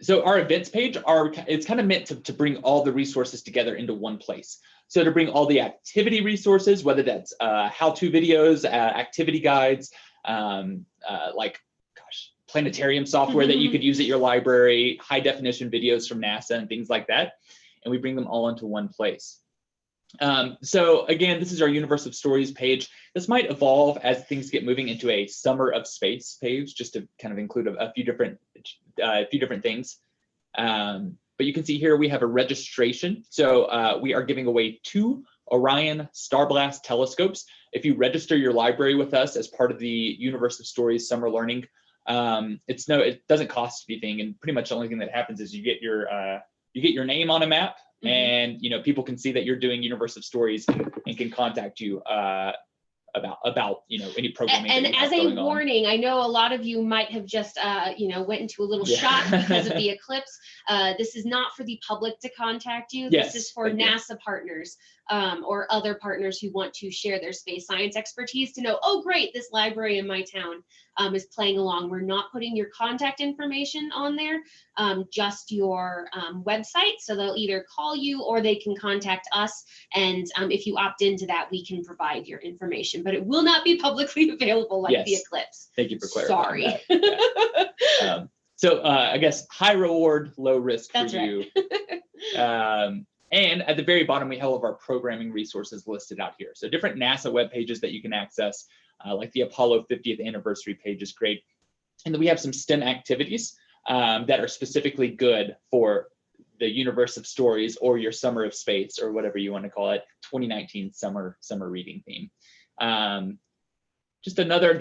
So our events page it's kind of meant to bring all the resources together into one place. So to bring all the activity resources, whether that's how-to videos, activity guides, planetarium software that you could use at your library, high definition videos from NASA and things like that. And we bring them all into one place. So again, this is our Universe of Stories page. This might evolve as things get moving into a Summer of Space page, just to kind of include a few different things. But you can see here we have a registration. So we are giving away 2 Orion Starblast telescopes. If you register your library with us as part of the Universe of Stories Summer Learning, it doesn't cost anything, and pretty much the only thing that happens is you get your name on a map. And people can see that you're doing Universe of Stories and can contact you about any programming. And as a warning, I know a lot of you might have just went into a little shock because of the eclipse. This is not for the public to contact you. This is for NASA partners or other partners who want to share their space science expertise to know, oh great, this library in my town is playing along. We're not putting your contact information on there, just your website. So they'll either call you or they can contact us. And if you opt into that, we can provide your information, but it will not be publicly available like the eclipse. Thank you for clarifying. Sorry. So I guess high reward, low risk for you. And at the very bottom, we have all of our programming resources listed out here. So different NASA web pages that you can access, like the Apollo 50th anniversary page is great. And then we have some STEM activities that are specifically good for the Universe of Stories or your Summer of Space, or whatever you want to call it, 2019 summer reading theme. The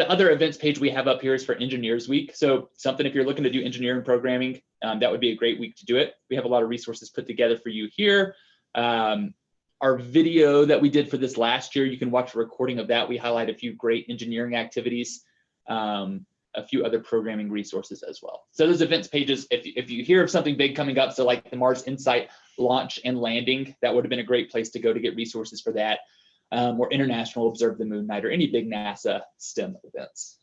other events page we have up here is for Engineers Week. So something, if you're looking to do engineering programming, that would be a great week to do it. We have a lot of resources put together for you here. Our video that we did for this last year, you can watch a recording of that. We highlight a few great engineering activities, a few other programming resources as well. So those events pages, if you hear of something big coming up, so like the Mars Insight launch and landing, that would have been a great place to go to get resources for that. Or International Observe the Moon Night, or any big NASA STEM events.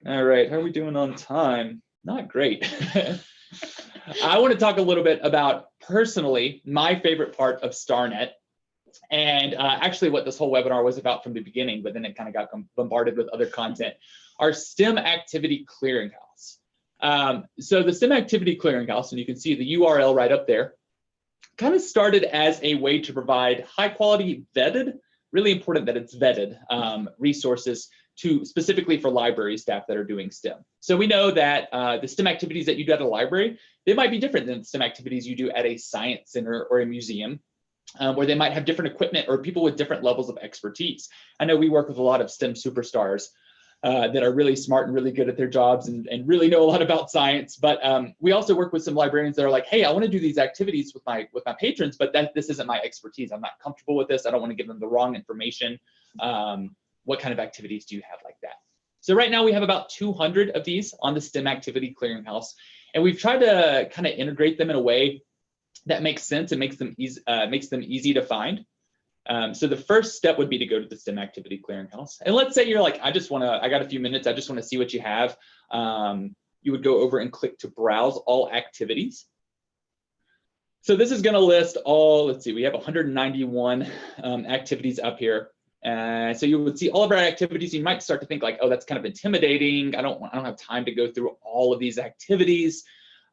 All right, how are we doing on time? Not great. I want to talk a little bit about, personally, my favorite part of StarNet, and actually what this whole webinar was about from the beginning, but then it kind of got bombarded with other content, our STEM Activity Clearinghouse. So the STEM Activity Clearinghouse, and you can see the URL right up there, kind of started as a way to provide high quality vetted, really important that it's vetted, resources specifically for library staff that are doing STEM. So we know that the STEM activities that you do at a library, they might be different than STEM activities you do at a science center or a museum, where they might have different equipment or people with different levels of expertise. I know we work with a lot of STEM superstars that are really smart and really good at their jobs and really know a lot about science. But we also work with some librarians that are like, hey, I want to do these activities with my patrons, but this isn't my expertise. I'm not comfortable with this. I don't want to give them the wrong information. What kind of activities do you have like that? So right now we have about 200 of these on the STEM Activity Clearinghouse, and we've tried to kind of integrate them in a way that makes sense and makes them easy to find. So the first step would be to go to the STEM Activity Clearinghouse. And let's say you're like, I got a few minutes. I just want to see what you have. you would go over and click to browse all activities. So this is going to list all, let's see, we have 191 activities up here. So you would see all of our activities. You might start to think like, oh, that's kind of intimidating. I don't have time to go through all of these activities.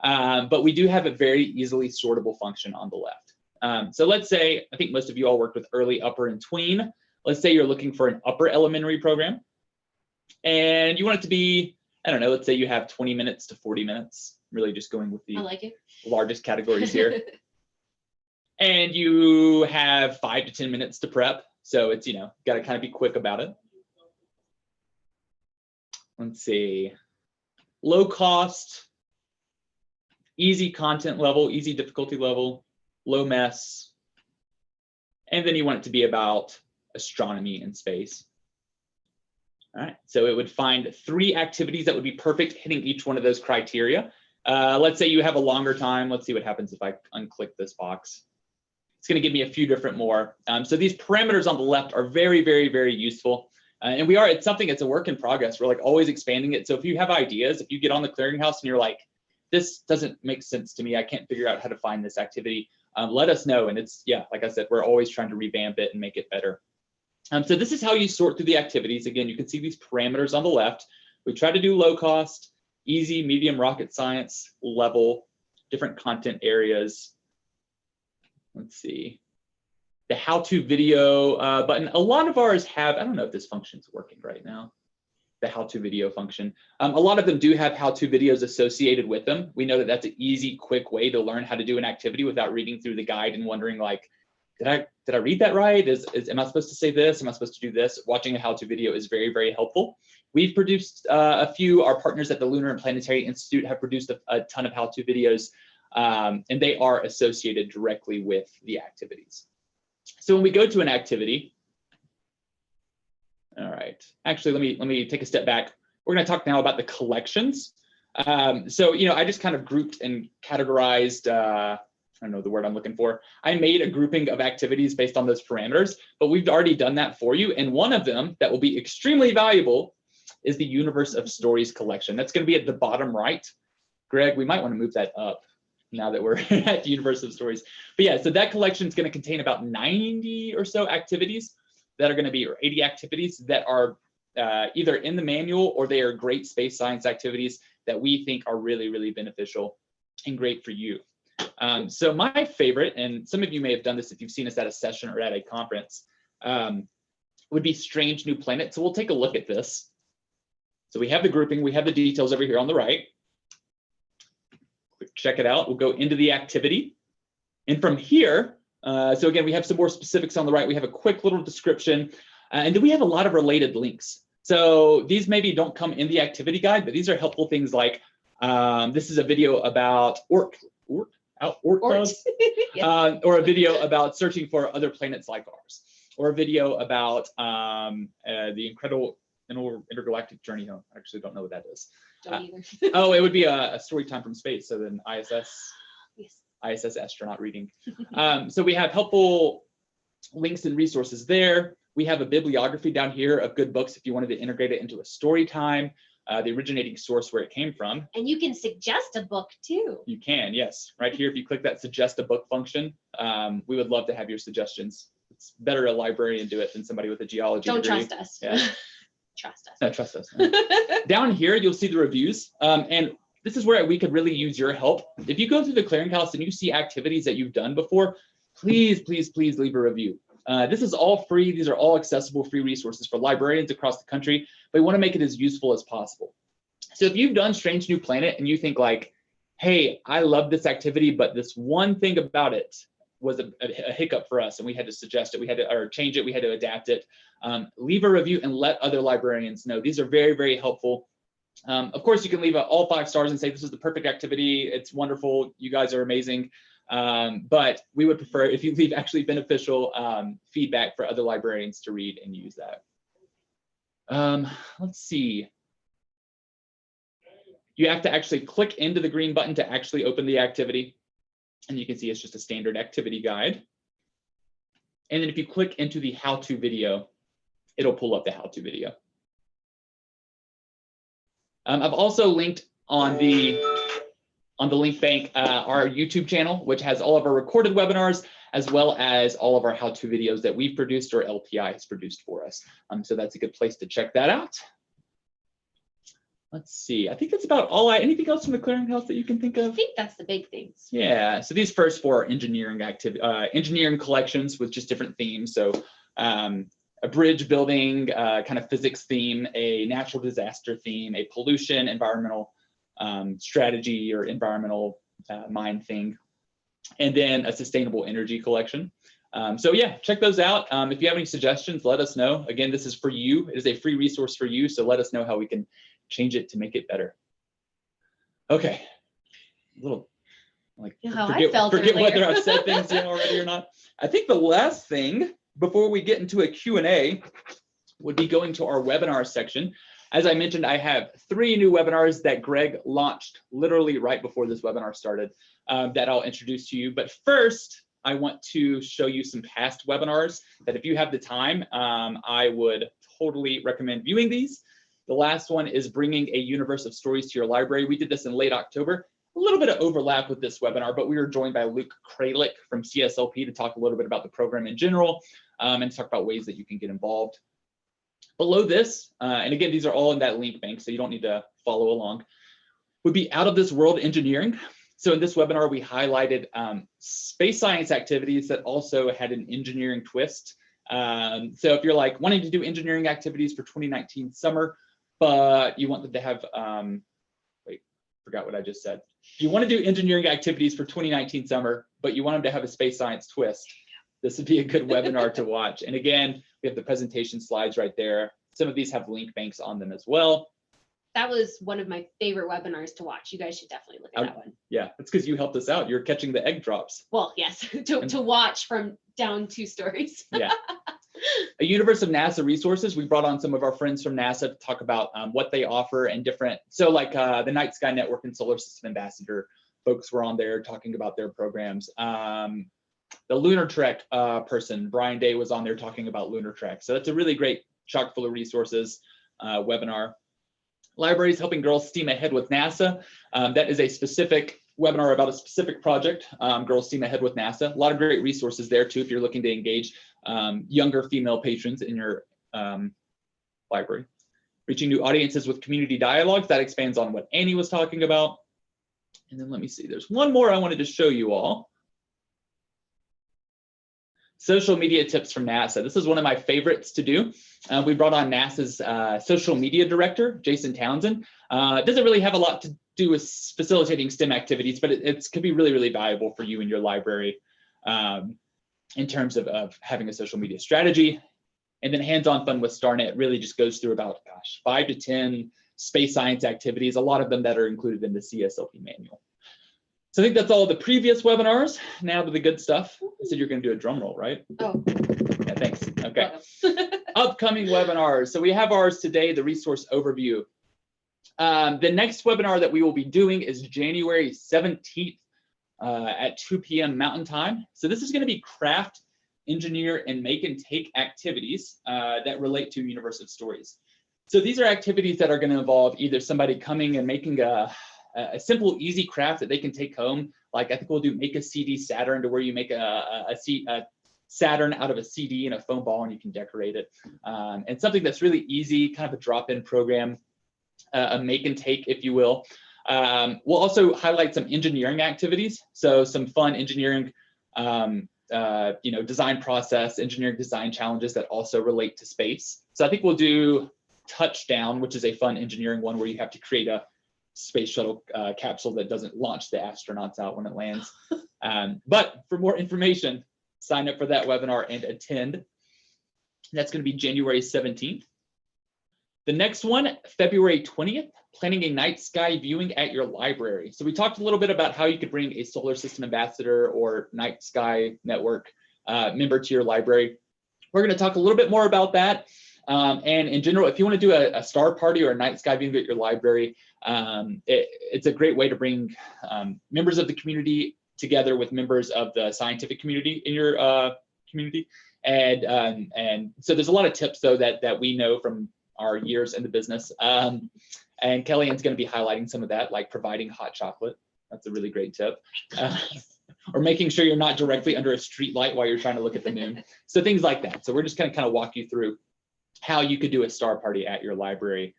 But we do have a very easily sortable function on the left. So let's say, I think most of you all worked with early, upper, and tween. Let's say you're looking for an upper elementary program. And you want it to be, I don't know, let's say you have 20 minutes to 40 minutes. Really just going with the largest categories here. And you have 5 to 10 minutes to prep. So it's, got to kind of be quick about it. Let's see. Low cost, easy content level, easy difficulty level, low mess. And then you want it to be about astronomy and space. All right, so it would find 3 activities that would be perfect hitting each one of those criteria. Let's say you have a longer time. Let's see what happens if I unclick this box. It's going to give me a few different more. So these parameters on the left are very, very, very useful. And it's something, it's a work in progress. We're like always expanding it. So if you have ideas, if you get on the clearinghouse and you're like, this doesn't make sense to me, I can't figure out how to find this activity, let us know. And it's, yeah, like I said, we're always trying to revamp it and make it better. So this is how you sort through the activities. Again, you can see these parameters on the left. We try to do low cost, easy, medium, rocket science, level, different content areas. Let's see. The how-to video button. A lot of ours have, I don't know if this function's working right now, the how-to video function. A lot of them do have how-to videos associated with them. We know that that's an easy, quick way to learn how to do an activity without reading through the guide and wondering like, did I read that right? Am I supposed to say this? Am I supposed to do this? Watching a how-to video is very, very helpful. We've produced a few, our partners at the Lunar and Planetary Institute have produced a ton of how-to videos, and they are associated directly with the activities. So when we go to an activity, all right, actually, let me take a step back. We're going to talk now about the collections. So, I just kind of grouped and categorized, I don't know the word I'm looking for. I made a grouping of activities based on those parameters, but we've already done that for you. And one of them that will be extremely valuable is the Universe of Stories collection. That's going to be at the bottom right. Greg, we might want to move that up now that we're at the Universe of Stories. But yeah, so that collection is going to contain about 90 or so activities that are going to be, or 80 activities that are either in the manual or they are great space science activities that we think are really, really beneficial and great for you. So my favorite, and some of you may have done this if you've seen us at a session or at a conference, would be Strange New Planet. So we'll take a look at this. So we have the grouping, we have the details over here on the right. Check it out. We'll go into the activity. And from here, so again, we have some more specifics on the right. We have a quick little description, and then we have a lot of related links. So these maybe don't come in the activity guide, but these are helpful things like this is a video about Oort bugs, yes. Or a video about searching for other planets like ours, or a video about the incredible intergalactic journey home. I actually don't know what that is. Don't either. Oh, it would be a story time from space. So then ISS, yes. ISS astronaut reading. So we have helpful links and resources there. We have a bibliography down here of good books if you wanted to integrate it into a story time, the originating source where it came from. And you can suggest a book too. You can, yes. Right here, if you click that suggest a book function, we would love to have your suggestions. It's better a librarian do it than somebody with a geology degree. Don't trust us. Yeah. Trust us. No, trust us. No. Down here, you'll see the reviews. And this is where we could really use your help. If you go through the clearinghouse and you see activities that you've done before, please, please, please leave a review. This is all free. These are all accessible free resources for librarians across the country, but we want to make it as useful as possible. So if you've done Strange New Planet and you think like, hey, I love this activity, but this one thing about it was a hiccup for us and we had to suggest it, we had to or change it, we had to adapt it, leave a review and let other librarians know. These are very, very helpful. Of course, you can leave all 5 stars and say, this is the perfect activity. It's wonderful. You guys are amazing. But we would prefer if you leave actually beneficial feedback for other librarians to read and use that. Let's see. You have to actually click into the green button to actually open the activity. And you can see it's just a standard activity guide. And then if you click into the how-to video, it'll pull up the how-to video. I've also linked on the link bank our YouTube channel, which has all of our recorded webinars, as well as all of our how-to videos that we've produced or LPI has produced for us. So that's a good place to check that out. Let's see, I think that's about all anything else from the clearinghouse that you can think of? I think that's the big things. Yeah, so these first four are engineering collections with just different themes. So a bridge building kind of physics theme, a natural disaster theme, a pollution, environmental strategy or environmental mind thing, and then a sustainable energy collection. So yeah, check those out. If you have any suggestions, let us know. Again, this is for you. It is a free resource for you. So let us know how we can change it to make it better. Okay, a little like forget whether I've said things already or not. I think the last thing before we get into a Q&A would be going to our webinar section. As I mentioned, I have 3 new webinars that Greg launched literally right before this webinar started that I'll introduce to you. But first, I want to show you some past webinars that if you have the time, I would totally recommend viewing these. The last one is bringing a universe of stories to your library. We did this in late October. A little bit of overlap with this webinar, but we were joined by Luke Kralik from CSLP to talk a little bit about the program in general and talk about ways that you can get involved. Below this, and again, these are all in that link bank, so you don't need to follow along, would be out of this world engineering. So in this webinar, we highlighted space science activities that also had an engineering twist. So if you're like wanting to do engineering activities for 2019 summer, but you want them to have, wait, forgot what I just said. If you want to do engineering activities for 2019 summer, but you want them to have a space science twist, this would be a good webinar to watch. And again, we have the presentation slides right there. Some of these have link banks on them as well. That was one of my favorite webinars to watch. You guys should definitely look at that one. Yeah, it's because you helped us out. You're catching the egg drops. Well, yes, to watch from down 2 stories. Yeah. A universe of NASA resources. We brought on some of our friends from NASA to talk about what they offer and different. So like the Night Sky Network and Solar System Ambassador folks were on there talking about their programs. The Lunar Trek person, Brian Day, was on there talking about Lunar Trek. So that's a really great chock full of resources webinar. Libraries helping girls steam ahead with NASA. That is a specific webinar about a specific project, Girls Steam Ahead with NASA. A lot of great resources there too if you're looking to engage younger female patrons in your library. Reaching new audiences with community dialogues. That expands on what Annie was talking about. And then let me see, there's one more I wanted to show you all. Social media tips from NASA. This is one of my favorites to do. We brought on NASA's social media director, Jason Townsend. It doesn't really have a lot to do with facilitating STEM activities, but it could be really, really valuable for you in your library in terms of having a social media strategy. And then hands-on fun with StarNet really just goes through about, 5 to 10 space science activities, a lot of them that are included in the CSLP manual. So I think that's all the previous webinars. Now to the good stuff. I said you're going to do a drum roll, right? Oh. Yeah, thanks. Okay. Upcoming webinars. So we have ours today, the resource overview. The next webinar that we will be doing is January 17th at 2 p.m. Mountain Time. So this is going to be craft, engineer, and make and take activities that relate to Universe of Stories. So these are activities that are going to involve either somebody coming and making a simple, easy craft that they can take home. Like I think we'll do make a CD Saturn, to where you make a Saturn out of a CD and a foam ball and you can decorate it. And something that's really easy, kind of a drop-in program, a make and take, if you will. We'll also highlight some engineering activities. So some fun engineering, design process, engineering design challenges that also relate to space. So I think we'll do Touchdown, which is a fun engineering one where you have to create a space shuttle capsule that doesn't launch the astronauts out when it lands. But for more information, sign up for that webinar and attend. That's going to be January 17th. The next one, February 20th, planning a night sky viewing at your library. So we talked a little bit about how you could bring a Solar System Ambassador or Night Sky Network member to your library. We're going to talk a little bit more about that. And in general, if you want to do a star party or a night sky viewing at your library, it's a great way to bring members of the community together with members of the scientific community in your community. And so there's a lot of tips though that we know from our years in the business And Kellyanne's going to be highlighting some of that, like providing hot chocolate. That's a really great tip. Or making sure you're not directly under a street light while you're trying to look at the moon. So things like that. So we're just going to kind of walk you through how you could do a star party at your library.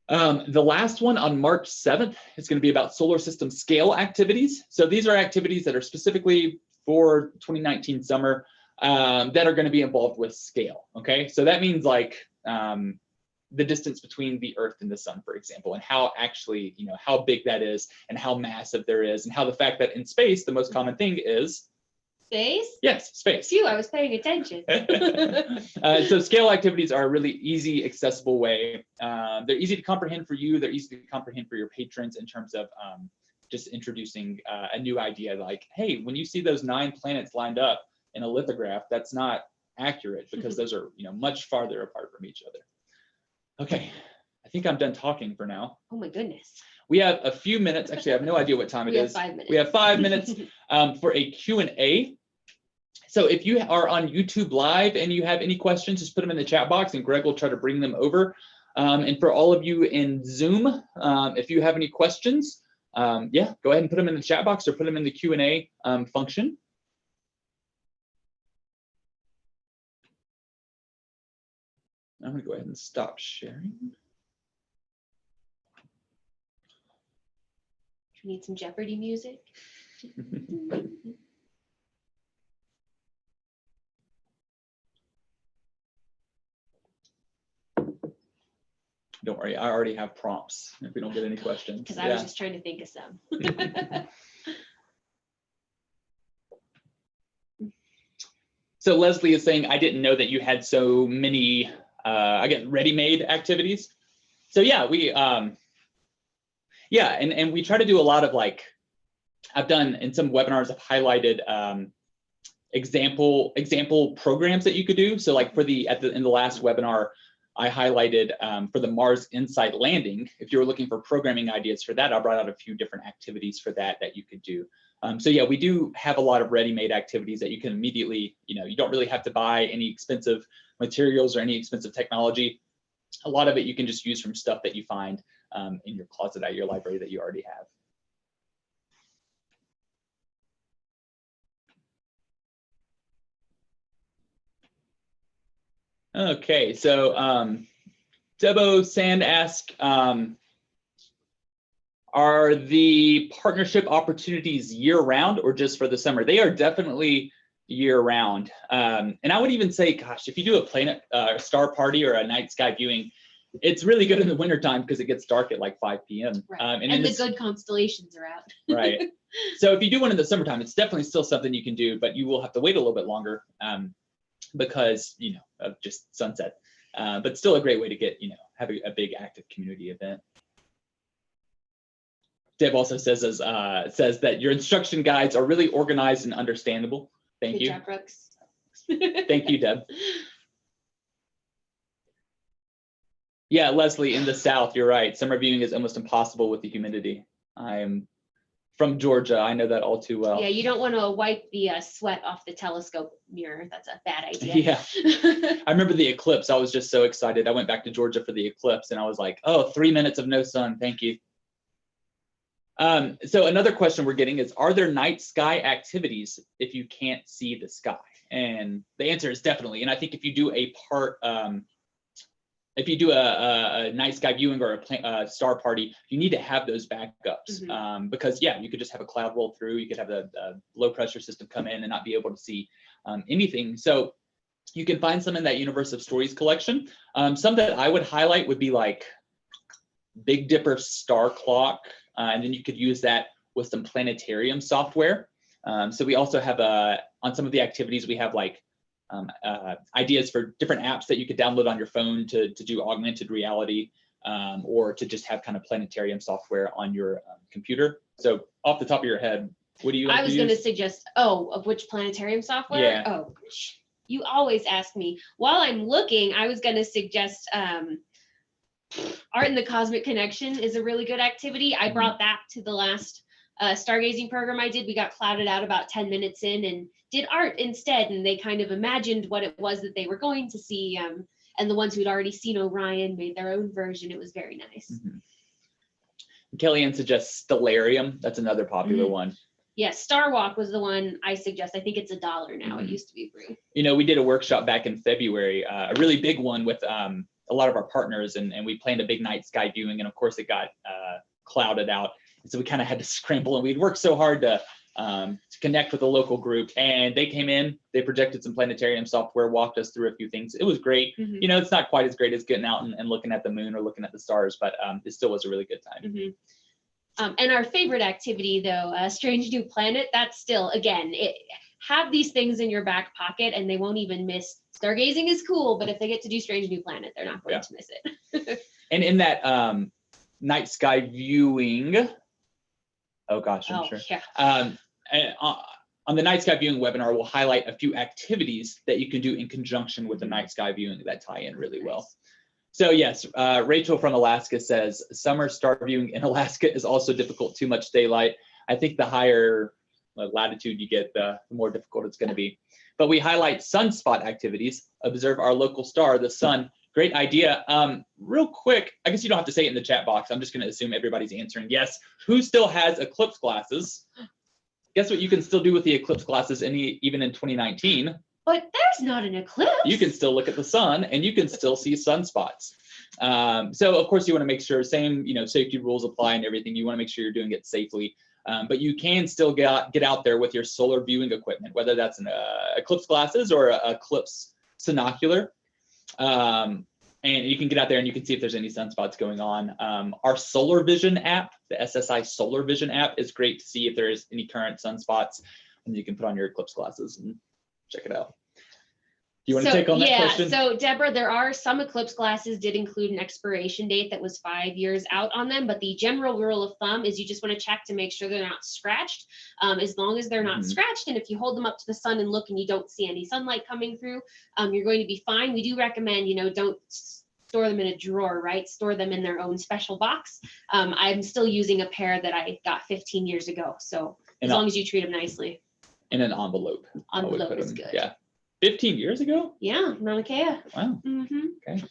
The last one on March 7th is going to be about solar system scale activities. So these are activities that are specifically for 2019 summer that are going to be involved with scale. Okay, so that means like the distance between the Earth and the sun, for example, and how actually, how big that is and how massive there is, and how the fact that in space, the most common thing is space? Yes, space. Phew, I was paying attention. So scale activities are a really easy, accessible way. They're easy to comprehend for you. They're easy to comprehend for your patrons in terms of just introducing a new idea like, hey, when you see those 9 planets lined up in a lithograph, that's not accurate because those are much farther apart from each other. Okay, I think I'm done talking for now. Oh my goodness. We have a few minutes. Actually, I have no idea what time it is. 5 minutes. We have 5 minutes for a Q&A. So if you are on YouTube Live and you have any questions, just put them in the chat box and Greg will try to bring them over. And for all of you in Zoom, if you have any questions, yeah, go ahead and put them in the chat box or put them in the Q&A function. I'm gonna go ahead and stop sharing. You need some Jeopardy music? Don't worry, I already have prompts if we don't get any questions. Because I was just trying to think of some. So Leslie is saying, I didn't know that you had so many, again, ready-made activities. So yeah, we we try to do a lot of like, I've done in some webinars, I've highlighted example programs that you could do. So like for in the last webinar, I highlighted for the Mars Insight landing. If you were looking for programming ideas for that, I brought out a few different activities for that you could do. So yeah, we do have a lot of ready-made activities that you can immediately, you don't really have to buy any expensive materials or any expensive technology. A lot of it you can just use from stuff that you find in your closet at your library that you already have. Okay, so Debo Sand asked, are the partnership opportunities year-round or just for the summer? They are definitely year-round. And I would even say, gosh, if you do a planet star party or a night sky viewing, it's really good in the wintertime because it gets dark at like 5 p.m. Right. And the good constellations are out. Right. So if you do one in the summertime, it's definitely still something you can do, but you will have to wait a little bit longer because, of just sunset. But still a great way to get, have a big active community event. Deb also says that your instruction guides are really organized and understandable. Thank you. Good job, Brooks. Thank you, Deb. Yeah, Leslie, in the South, you're right. Summer viewing is almost impossible with the humidity. I'm from Georgia. I know that all too well. Yeah, you don't want to wipe the sweat off the telescope mirror. That's a bad idea. Yeah. I remember the eclipse. I was just so excited. I went back to Georgia for the eclipse and I was like, oh, 3 minutes of no sun. Thank you. So another question we're getting is, are there night sky activities if you can't see the sky? And the answer is definitely. And I think if you do a night sky viewing or a star party, you need to have those backups because yeah, you could just have a cloud roll through. You could have a low pressure system come in and not be able to see anything. So you can find some in that Universe of Stories collection. Some that I would highlight would be like Big Dipper Star Clock. And then you could use that with some planetarium software. So we also have on some of the activities, we have like ideas for different apps that you could download on your phone to do augmented reality or to just have kind of planetarium software on your computer. So off the top of your head, what do you like I was going to suggest, of which planetarium software? Yeah. Oh, you always ask me. While I'm looking, I was going to suggest Art in the Cosmic Connection is a really good activity. I brought that to the last stargazing program I did. We got clouded out about 10 minutes in and did art instead. And they kind of imagined what it was that they were going to see. and the ones who'd already seen Orion made their own version. It was very nice. Mm-hmm. Kellyanne suggests Stellarium. That's another popular one. Yes, Star Walk was the one I suggest. I think it's $1 now. It used to be free. We did a workshop back in February, a really big one with a lot of our partners, and we planned a big night sky viewing, and of course it got clouded out. And so we kind of had to scramble, and we'd worked so hard to connect with the local group, and they came in, they projected some planetarium software, walked us through a few things. It was great. It's not quite as great as getting out and looking at the moon or looking at the stars, but it still was a really good time. And our favorite activity, though, Strange New Planet, that's still, again, have these things in your back pocket and they won't even miss. Stargazing is cool, but if they get to do Strange New Planet, they're not going to miss it. And in that night sky viewing, sure. Yeah. On the night sky viewing webinar, we'll highlight a few activities that you can do in conjunction with the night sky viewing that tie in really well. So yes, Rachel from Alaska says, summer star viewing in Alaska is also difficult, too much daylight. I think the higher latitude you get, the more difficult it's going to be. But we highlight sunspot activities, observe our local star, the sun. Great idea. Real quick, I guess you don't have to say it in the chat box. I'm just going to assume everybody's answering yes. Who still has eclipse glasses? Guess what you can still do with the eclipse glasses even in 2019? But there's not an eclipse. You can still look at the sun and you can still see sunspots. So of course you want to make sure same, safety rules apply and everything. You want to make sure you're doing it safely. But you can still get out there with your solar viewing equipment, whether that's an eclipse glasses or an eclipse sinocular. And you can get out there and you can see if there's any sunspots going on. Our Solar Vision app, the SSI Solar Vision app, is great to see if there's any current sunspots, and you can put on your eclipse glasses and check it out. Do you want to take on that question? So Deborah, there are some eclipse glasses did include an expiration date that was 5 years out on them, but the general rule of thumb is you just want to check to make sure they're not scratched. As long as they're not scratched, and if you hold them up to the sun and look and you don't see any sunlight coming through, you're going to be fine. We do recommend, don't store them in a drawer, right? Store them in their own special box. I'm still using a pair that I got 15 years ago. So as long as you treat them nicely. In an envelope. Envelope is good. Yeah. 15 years ago? Yeah, Mauna Kea. Wow. Okay.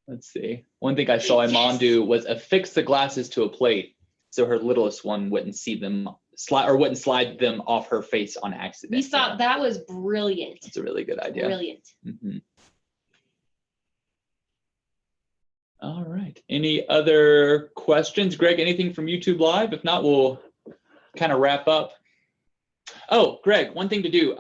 Let's see. One thing I saw my mom do was affix the glasses to a plate so her littlest one wouldn't see them wouldn't slide them off her face on accident. We thought that was brilliant. It's a really good idea. Brilliant. All right. Any other questions? Greg, anything from YouTube Live? If not, we'll kind of wrap up. Oh, Greg, one thing to do.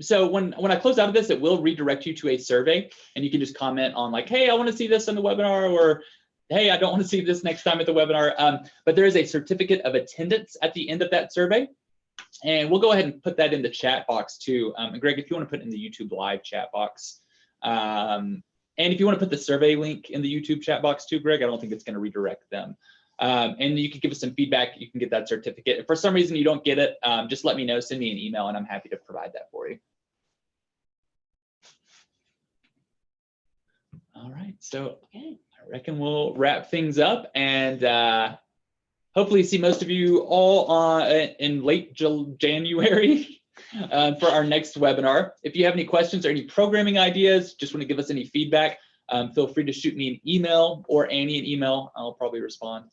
So when I close out of this, it will redirect you to a survey, and you can just comment on like, hey, I want to see this in the webinar, or hey, I don't want to see this next time at the webinar. But there is a certificate of attendance at the end of that survey, and we'll go ahead and put that in the chat box too. And Greg, if you want to put it in the YouTube Live chat box, and if you want to put the survey link in the YouTube chat box too, Greg, I don't think it's going to redirect them. And you can give us some feedback. You can get that certificate. If for some reason you don't get it, just let me know, send me an email, and I'm happy to provide that for you. All right, so I reckon we'll wrap things up, and hopefully see most of you all in late January for our next webinar. If you have any questions or any programming ideas, just want to give us any feedback, feel free to shoot me an email or Annie an email. I'll probably respond.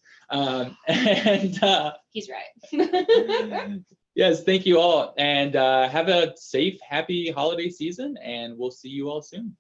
He's right. Yes, thank you all, and have a safe, happy holiday season, and we'll see you all soon.